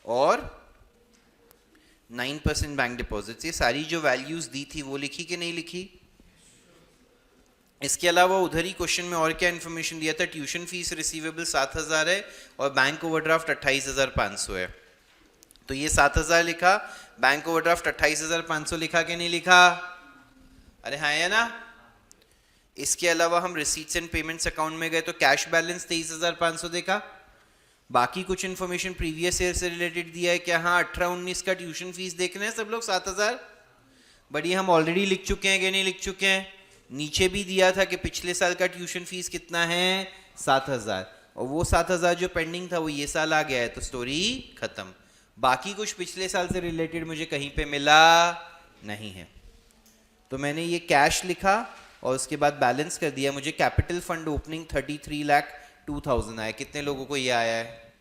और 9% बैंक डिपॉजिट्स, ये सारी जो वैल्यूज दी थी वो लिखी कि नहीं लिखी। इसके अलावा उधर ही क्वेश्चन में और क्या इन्फॉर्मेशन दिया था, ट्यूशन फीस रिसीवेबल 7,000 है और बैंक ओवरड्राफ्ट 28,500 है। तो ये 7,000 लिखा, बैंक ओवरड्राफ्ट 28,500 लिखा कि नहीं लिखा, अरे हाँ है ना। इसके अलावा हम रिसीट्स एंड पेमेंट्स अकाउंट में गए तो कैश बैलेंस 23,500 देखा। बाकी कुछ इन्फॉर्मेशन प्रीवियस ईयर से रिलेटेड दिया है क्या, हाँ 18-19 का ट्यूशन फीस देख रहे हैं सब लोग 7,000, बट ये हम ऑलरेडी लिख चुके हैं कि नहीं लिख चुके हैं। नीचे भी दिया था कि पिछले साल का ट्यूशन फीस कितना है 7,000, और वो 7,000 जो पेंडिंग था वो ये साल आ गया है, तो स्टोरी खत्म। बाकी कुछ पिछले साल से रिलेटेड मुझे कहीं पे मिला नहीं है, तो मैंने ये कैश लिखा और उसके बाद बैलेंस कर दिया। मुझे कैपिटल फंड ओपनिंग 33,02,000 आया। कितने लोगों को ये आया है,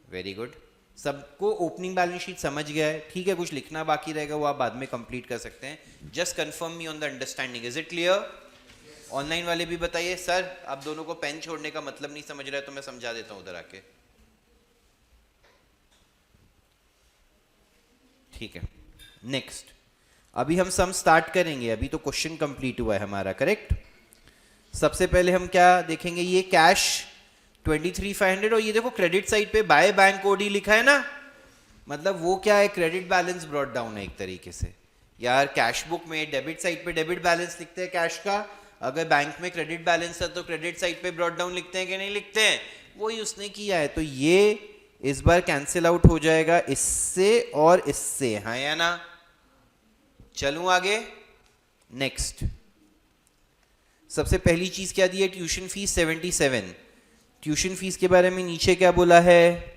वेरी गुड, सबको ओपनिंग बैलेंस शीट समझ गया है, ठीक है। कुछ लिखना बाकी रहेगा वो आप बाद में कंप्लीट कर सकते हैं। Just confirm me on the understanding, is it clear. Online वाले भी बताइए, सर आप दोनों को पेन छोड़ने का मतलब नहीं समझ रहा है तो मैं समझा देता हूं उधर आके, ठीक है। नेक्स्ट, अभी हम सम स्टार्ट करेंगे, अभी तो क्वेश्चन कंप्लीट हुआ है हमारा, करेक्ट। सबसे पहले हम क्या देखेंगे, ये कैश 23,500 और ये देखो क्रेडिट साइड पे बाय बैंक ओडी लिखा है ना, मतलब वो क्या है, क्रेडिट बैलेंस ब्रॉट डाउन है एक तरीके से। यार कैश बुक में डेबिट साइड पे डेबिट बैलेंस लिखते हैं कैश का, अगर बैंक में क्रेडिट बैलेंस है तो क्रेडिट साइड पे ब्रॉट डाउन लिखते हैं कि नहीं लिखते हैं, वही उसने किया है। तो ये इस बार कैंसिल आउट हो जाएगा इससे और इससे, हाँ या ना। चलूं आगे, नेक्स्ट। सबसे पहली चीज क्या दी है, ट्यूशन फीस 77। ट्यूशन फीस के बारे में नीचे क्या बोला है,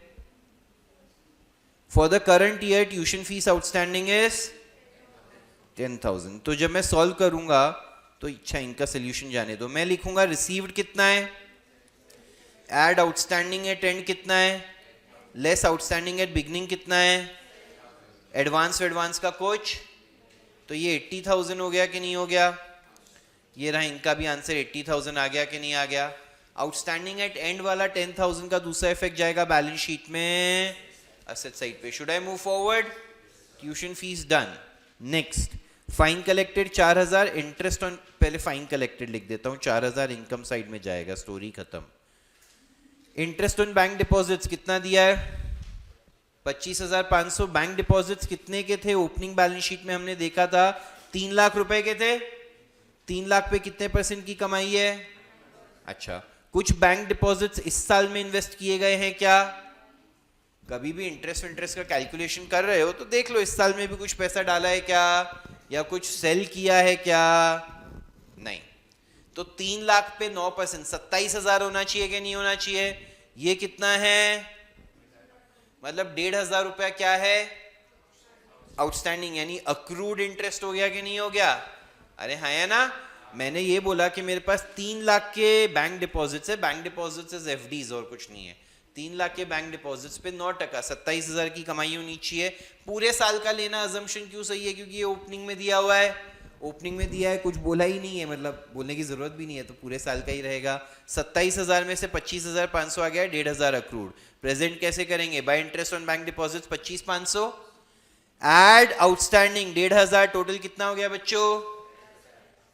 for the current year tuition fees outstanding is 10,000। तो जब मैं सॉल्व करूंगा तो अच्छा इनका सोल्यूशन जाने दो, मैं लिखूंगा रिसीव्ड कितना है, एड आउटस्टैंडिंग एट एंड कितना है, लेस आउटस्टैंडिंग एट बिगनिंग कितना है, एडवांस का कुछ, तो ये 80,000 हो गया कि नहीं हो गया। ये रहा इनका भी आंसर, 80,000 आ गया कि नहीं आ गया। आउटस्टैंडिंग एट एंड वाला 10,000 का दूसरा इफेक्ट जाएगा बैलेंस शीट में असेट साइड पे। Should I move forward, tuition fees done. Next, fine collected 4,000, interest on, पहले फाइन कलेक्टेड लिख देता हूं, 4,000 इनकम साइड में जाएगा, स्टोरी खत्म। इंटरेस्ट ऑन बैंक डिपॉजिट्स कितना दिया है, 25,500। बैंक डिपॉजिट्स कितने के थे, ओपनिंग बैलेंस शीट में हमने देखा था 3 लाख रुपए के थे। 3 लाख पे कितने % की कमाई है, अच्छा। कुछ बैंक डिपॉजिट्स इस साल में इन्वेस्ट किए गए हैं क्या, कभी भी इंटरेस्ट का कैलकुलेशन कर रहे हो तो देख लो इस साल में भी कुछ पैसा डाला है क्या, या कुछ सेल किया है क्या? नहीं। तो 3 लाख पे 9%, 27,000 होना चाहिए कि नहीं होना चाहिए? ये कितना है? मतलब 1,500 रुपया क्या है? आउटस्टैंडिंग, यानी अक्रूड इंटरेस्ट हो गया कि नहीं हो गया? अरे हाँ है ना, मैंने ये बोला कि मेरे पास 3 लाख के बैंक डिपॉजिट्स है, बैंक डिपॉजिट्स एफडीज और कुछ नहीं है। 3 लाख के बैंक डिपॉजिट्स पे 9%, 27,000 की कमाई होनी चाहिए। पूरे साल का लेना अजम्पशन क्यों सही है? क्योंकि ये ओपनिंग में दिया हुआ है, ओपनिंग में दिया है, कुछ बोला ही नहीं है, मतलब बोलने की जरूरत भी नहीं है, तो पूरे साल का ही रहेगा। 27,000 में से 25,500 आ गया, 1,500 अक्रूड। प्रेजेंट कैसे करेंगे? By interest on bank deposits 25,500 add outstanding 1,500, total कितना हो गया बच्चों?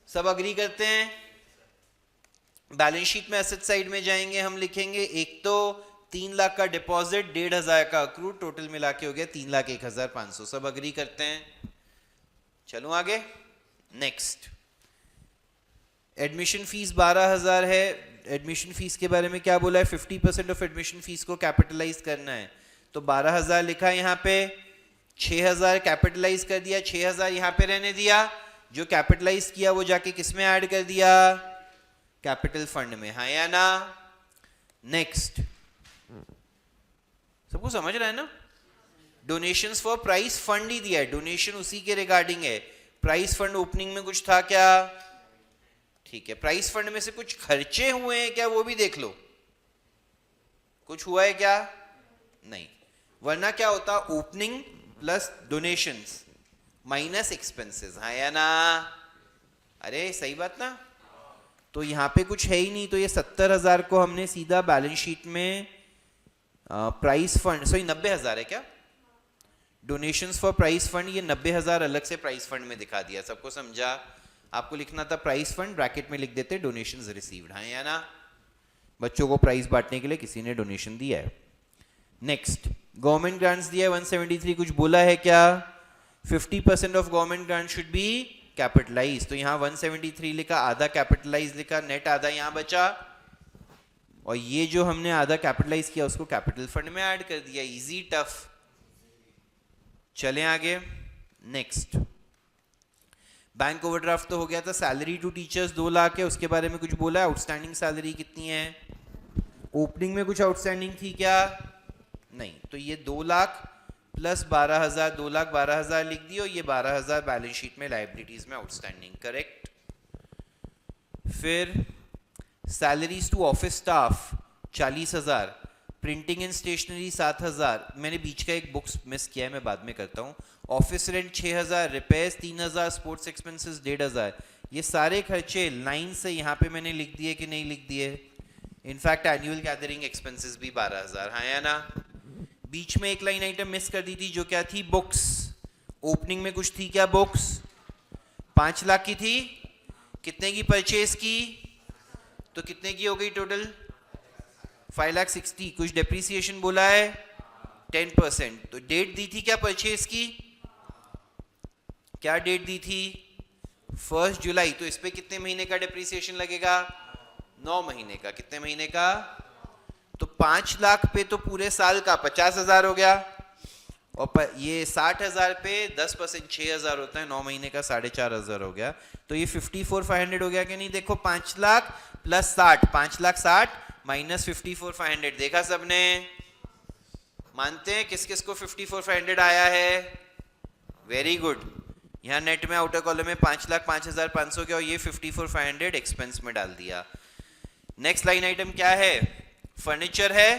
सब अग्री करते हैं? बैलेंस शीट में एसेट साइड में जाएंगे, हम लिखेंगे एक तो 3 लाख का डिपॉजिट, 1,500 का अक्रूड, टोटल मिला के हो गया 3,01,500। सब अग्री करते हैं? चलो आगे। नेक्स्ट, एडमिशन फीस 12,000 है। एडमिशन फीस के बारे में क्या बोला है? 50% ऑफ एडमिशन फीस को कैपिटलाइज करना है, तो 12,000 लिखा है यहाँ पे, 6,000 कैपिटलाइज कर दिया, 6,000 यहाँ पे रहने दिया, जो कैपिटलाइज किया वो जाके किस में ऐड कर दिया? कैपिटल फंड में, हाँ या ना? नेक्स्ट, सबको समझ रहा है ना? डोनेशंस फॉर प्राइस फंड ही दिया है, डोनेशन उसी के रिगार्डिंग है। प्राइस फंड ओपनिंग में कुछ था क्या? ठीक है, प्राइस फंड में से कुछ खर्चे हुए हैं क्या, वो भी देख लो। कुछ हुआ है क्या? नहीं, वरना क्या होता? Opening plus donations minus expenses, हाँ या ना? अरे सही बात ना? तो यहाँ पे कुछ है ही नहीं, तो ये 70,000 को हमने सीधा बैलेंस शीट में प्राइस फंड, सॉरी 90,000 है क्या? डोनेशंस फॉर प्राइस फंड, ये 90,000 अलग से प्राइस फंड में दिखा दिया। सबको समझा? आपको लिखना था प्राइस फंड, ब्रैकेट में लिख देते डोनेशंस रिसीव्ड, हाँ या ना? बच्चों को प्राइस बांटने के लिए किसी ने डोनेशन दिया है। नेक्स्ट, गवर्नमेंट ग्रांट्स दिया है 173, कुछ बोला है क्या? 50% of government grant should be capitalise, तो यहाँ 173 लिखा, आधा कैपिटलाइज लिखा, नेट आधा यहाँ बचा, और ये जो हमने आधा कैपिटलाइज किया उसको कैपिटल फंड में ऐड कर दिया। Easy tough? चलें आगे। नेक्स्ट, बैंक ओवरड्राफ्ट तो हो गया था। सैलरी टू टीचर्स 2 लाख है, उसके बारे में कुछ बोला है? आउटस्टैंडिंग सैलरी कितनी है? ओपनिंग में कुछ आउटस्टैंडिंग थी क्या? नहीं, तो ये 2 लाख प्लस 12,000, 2,12,000 लिख दियो, ये 12,000 बैलेंस शीट में लाइबिलिटीज में आउटस्टैंडिंग, करेक्ट। फिर salaries to office staff 40,000, printing and stationery 7,000, मैंने बीच का एक बुक्स मिस किया है, मैं बाद में करता हूँ। Office rent 6,000, repairs 3,000, sports expenses 1,500। ये सारे खर्चे लाइन से यहाँ पे मैंने लिख दिए कि नहीं लिख दिए? इनफैक्ट एनुअल गैदरिंग एक्सपेंसेस भी 12,000, हाँ या ना? बीच में एक लाइन आइटम मिस कर दी थी, जो क्या थी? बुक्स। ओपनिंग में कुछ थी क्या बुक्स? 5 लाख की थी। कितने की परचेज की? तो कितने की हो गई टोटल? 5,60,000। कुछ डेप्रिसिएशन बोला है? 10%। तो डेट दी थी क्या परचेज की? क्या डेट दी थी? 1 जुलाई। तो इस पे कितने महीने का डेप्रिसिएशन लगेगा? 9 महीने का। कितने महीने का? तो 5 लाख पे तो पूरे साल का 50,000 हो गया, और ये 60,000 पे 10% 6,000 होता है, 9 महीने का 4,500 हो गया। तो ये 54,500 हो गया कि नहीं? देखो 5 लाख प्लस 60, 5,60,000 माइनस 54,500, देखा सबने? मानते हैं किस किस को 54,500 आया है? Very good. यहाँ नेट में आउटर कॉलम में 5,05,500 क्या, और ये 54,500 एक्सपेंस में डाल दिया। नेक्स्ट लाइन आइटम क्या है? फर्नीचर है।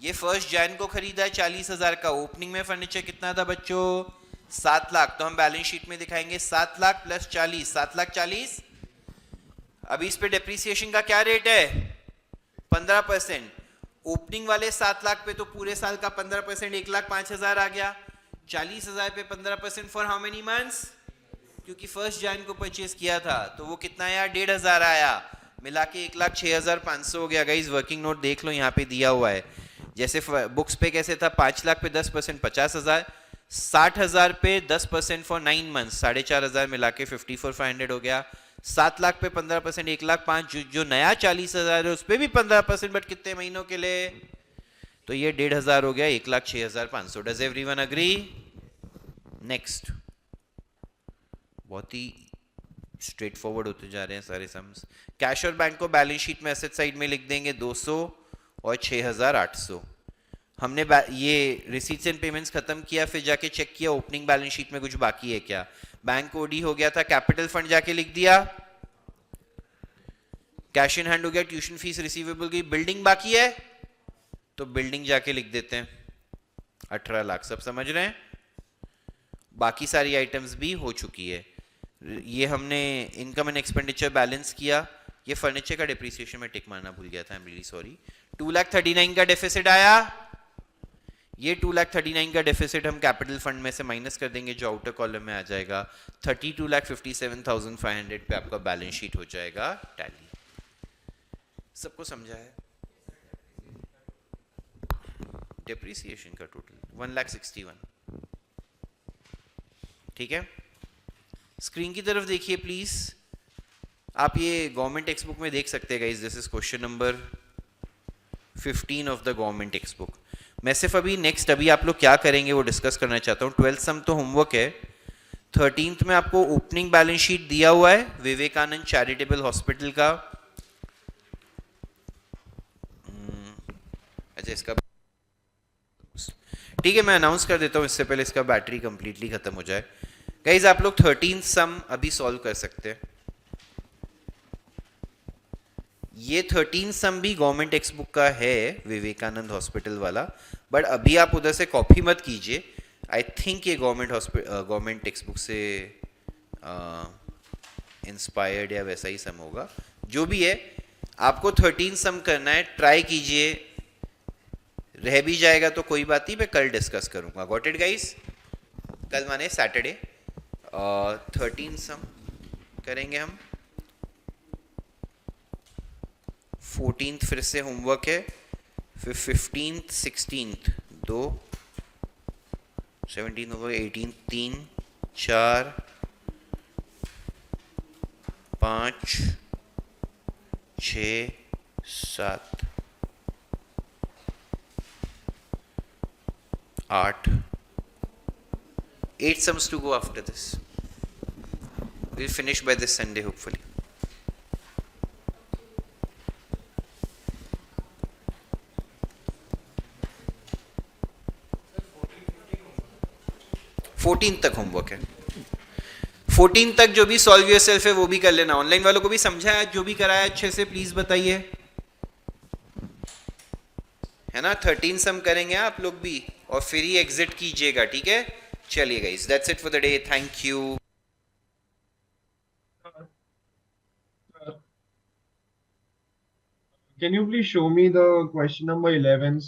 ये 1 जैन को खरीदा है 40,000 का। ओपनिंग में फर्नीचर कितना था बच्चों? 7 लाख। तो हम बैलेंस शीट में दिखाएंगे 7 लाख प्लस 40, 7,40,000। अभी इस पे डेप्रिसिएशन का क्या रेट है? 15%। ओपनिंग वाले 7 लाख पे तो पूरे साल का 15% 1,05,000 आ गया। 40,000 पे 15% फॉर हाउ मेनी मंथ्स? क्योंकि 1 जैन को परचेज किया था, तो वो कितना आया? 1,500 आया, मिला के 1,06,500 हो गया। गाइस वर्किंग नोट देख लो, यहाँ पे दिया हुआ है। जैसे बुक्स पे कैसे था? 5 लाख पे 10% 50,000, 60,000 पे 10% फॉर 9 मंथ्स 4,500 मिला के 54,500 हो गया। 7 लाख पे 15% 1,05,000, जो नया 40,000 है उस पे भी 15%, बट कितने महीनों के लिए? तो ये 1,500 हो गया, 1,06,500। Does everyone agree? नेक्स्ट, बहुत ही स्ट्रेट फॉरवर्ड होते जा रहे हैं सारे सम्स। कैश और बैंक को बैलेंस शीट में एसेट साइड में लिख देंगे 200 और 6800। हमने ये रिसीट्स एंड पेमेंट्स खत्म किया, फिर जाके चेक किया ओपनिंग बैलेंस शीट में कुछ बाकी है क्या। बैंक ओडी हो गया था, कैपिटल फंड जाके लिख दिया, कैश इन हैंड हो गया, ट्यूशन फीस रिसीवेबल की, बिल्डिंग बाकी है तो बिल्डिंग जाके लिख देते हैं 18 लाख। सब समझ रहे हैं? बाकी सारी आइटम्स भी हो चुकी है। ये हमने इनकम एंड एक्सपेंडिचर बैलेंस किया। ये फर्नीचर का डिप्रिसिएशन में टिक मारना भूल गया था, आई एम रियली सॉरी। 2,39,000 का डेफिसिट आया। ये 2,39,000 का डेफिसिट हम कैपिटल फंड में से माइनस कर देंगे जो आउटर कॉलम में आ जाएगा। 32,57,500 पे आपका बैलेंस शीट हो जाएगा टैली। सबको समझा है? डिप्रिसिएशन का टोटल 1,61,000। ठीक है, स्क्रीन की तरफ देखिए प्लीज। आप ये गवर्नमेंट टेक्स्ट बुक में देख सकते हैं guys. This is question number 15 of the government text book. मैं सिर्फ अभी आप लोग क्या करेंगे वो डिस्कस करना चाहता हूँ। 12th सम तो होमवर्क है। 13th में आपको ओपनिंग बैलेंस शीट दिया हुआ है विवेकानंद चैरिटेबल हॉस्पिटल का। अच्छा, इसका ठीक है, मैं अनाउंस कर देता हूँ इससे पहले इसका बैटरी कंप्लीटली खत्म हो जाए। गाइज आप लोग 13th सम अभी सॉल्व कर सकते हैं। ये 13th सम भी गवर्नमेंट टेक्स्ट बुक का है, विवेकानंद हॉस्पिटल वाला, बट अभी आप उधर से कॉपी मत कीजिए। आई थिंक ये गवर्नमेंट टेक्स्ट बुक से इंस्पायर्ड या वैसा ही सम होगा। जो भी है, आपको 13th सम करना है, ट्राई कीजिए। रह भी जाएगा तो कोई बात नहीं, मैं कल डिस्कस करूंगा। Got it guys? कल माने सैटरडे 13th सम करेंगे हम। 14th फिर से होमवर्क है, फिर 15th 16th 2, 17th homework, 18th 3, 4, 5, 6, 7, 8, 8 sums to go after this. We'll finish by this Sunday hopefully. Fourteen तक होमवर्क है। 14 तक जो भी सॉल्व योरसेल्फ है वो भी कर लेना। ऑनलाइन वालों को भी समझा है, जो भी कराया अच्छे से प्लीज बताइए, है ना? 13 सम करेंगे आप लोग भी और फिर ही एग्जिट कीजिएगा, ठीक है? चलिए guys, that's it for the day. Thank you. Can you please show me the question number 11?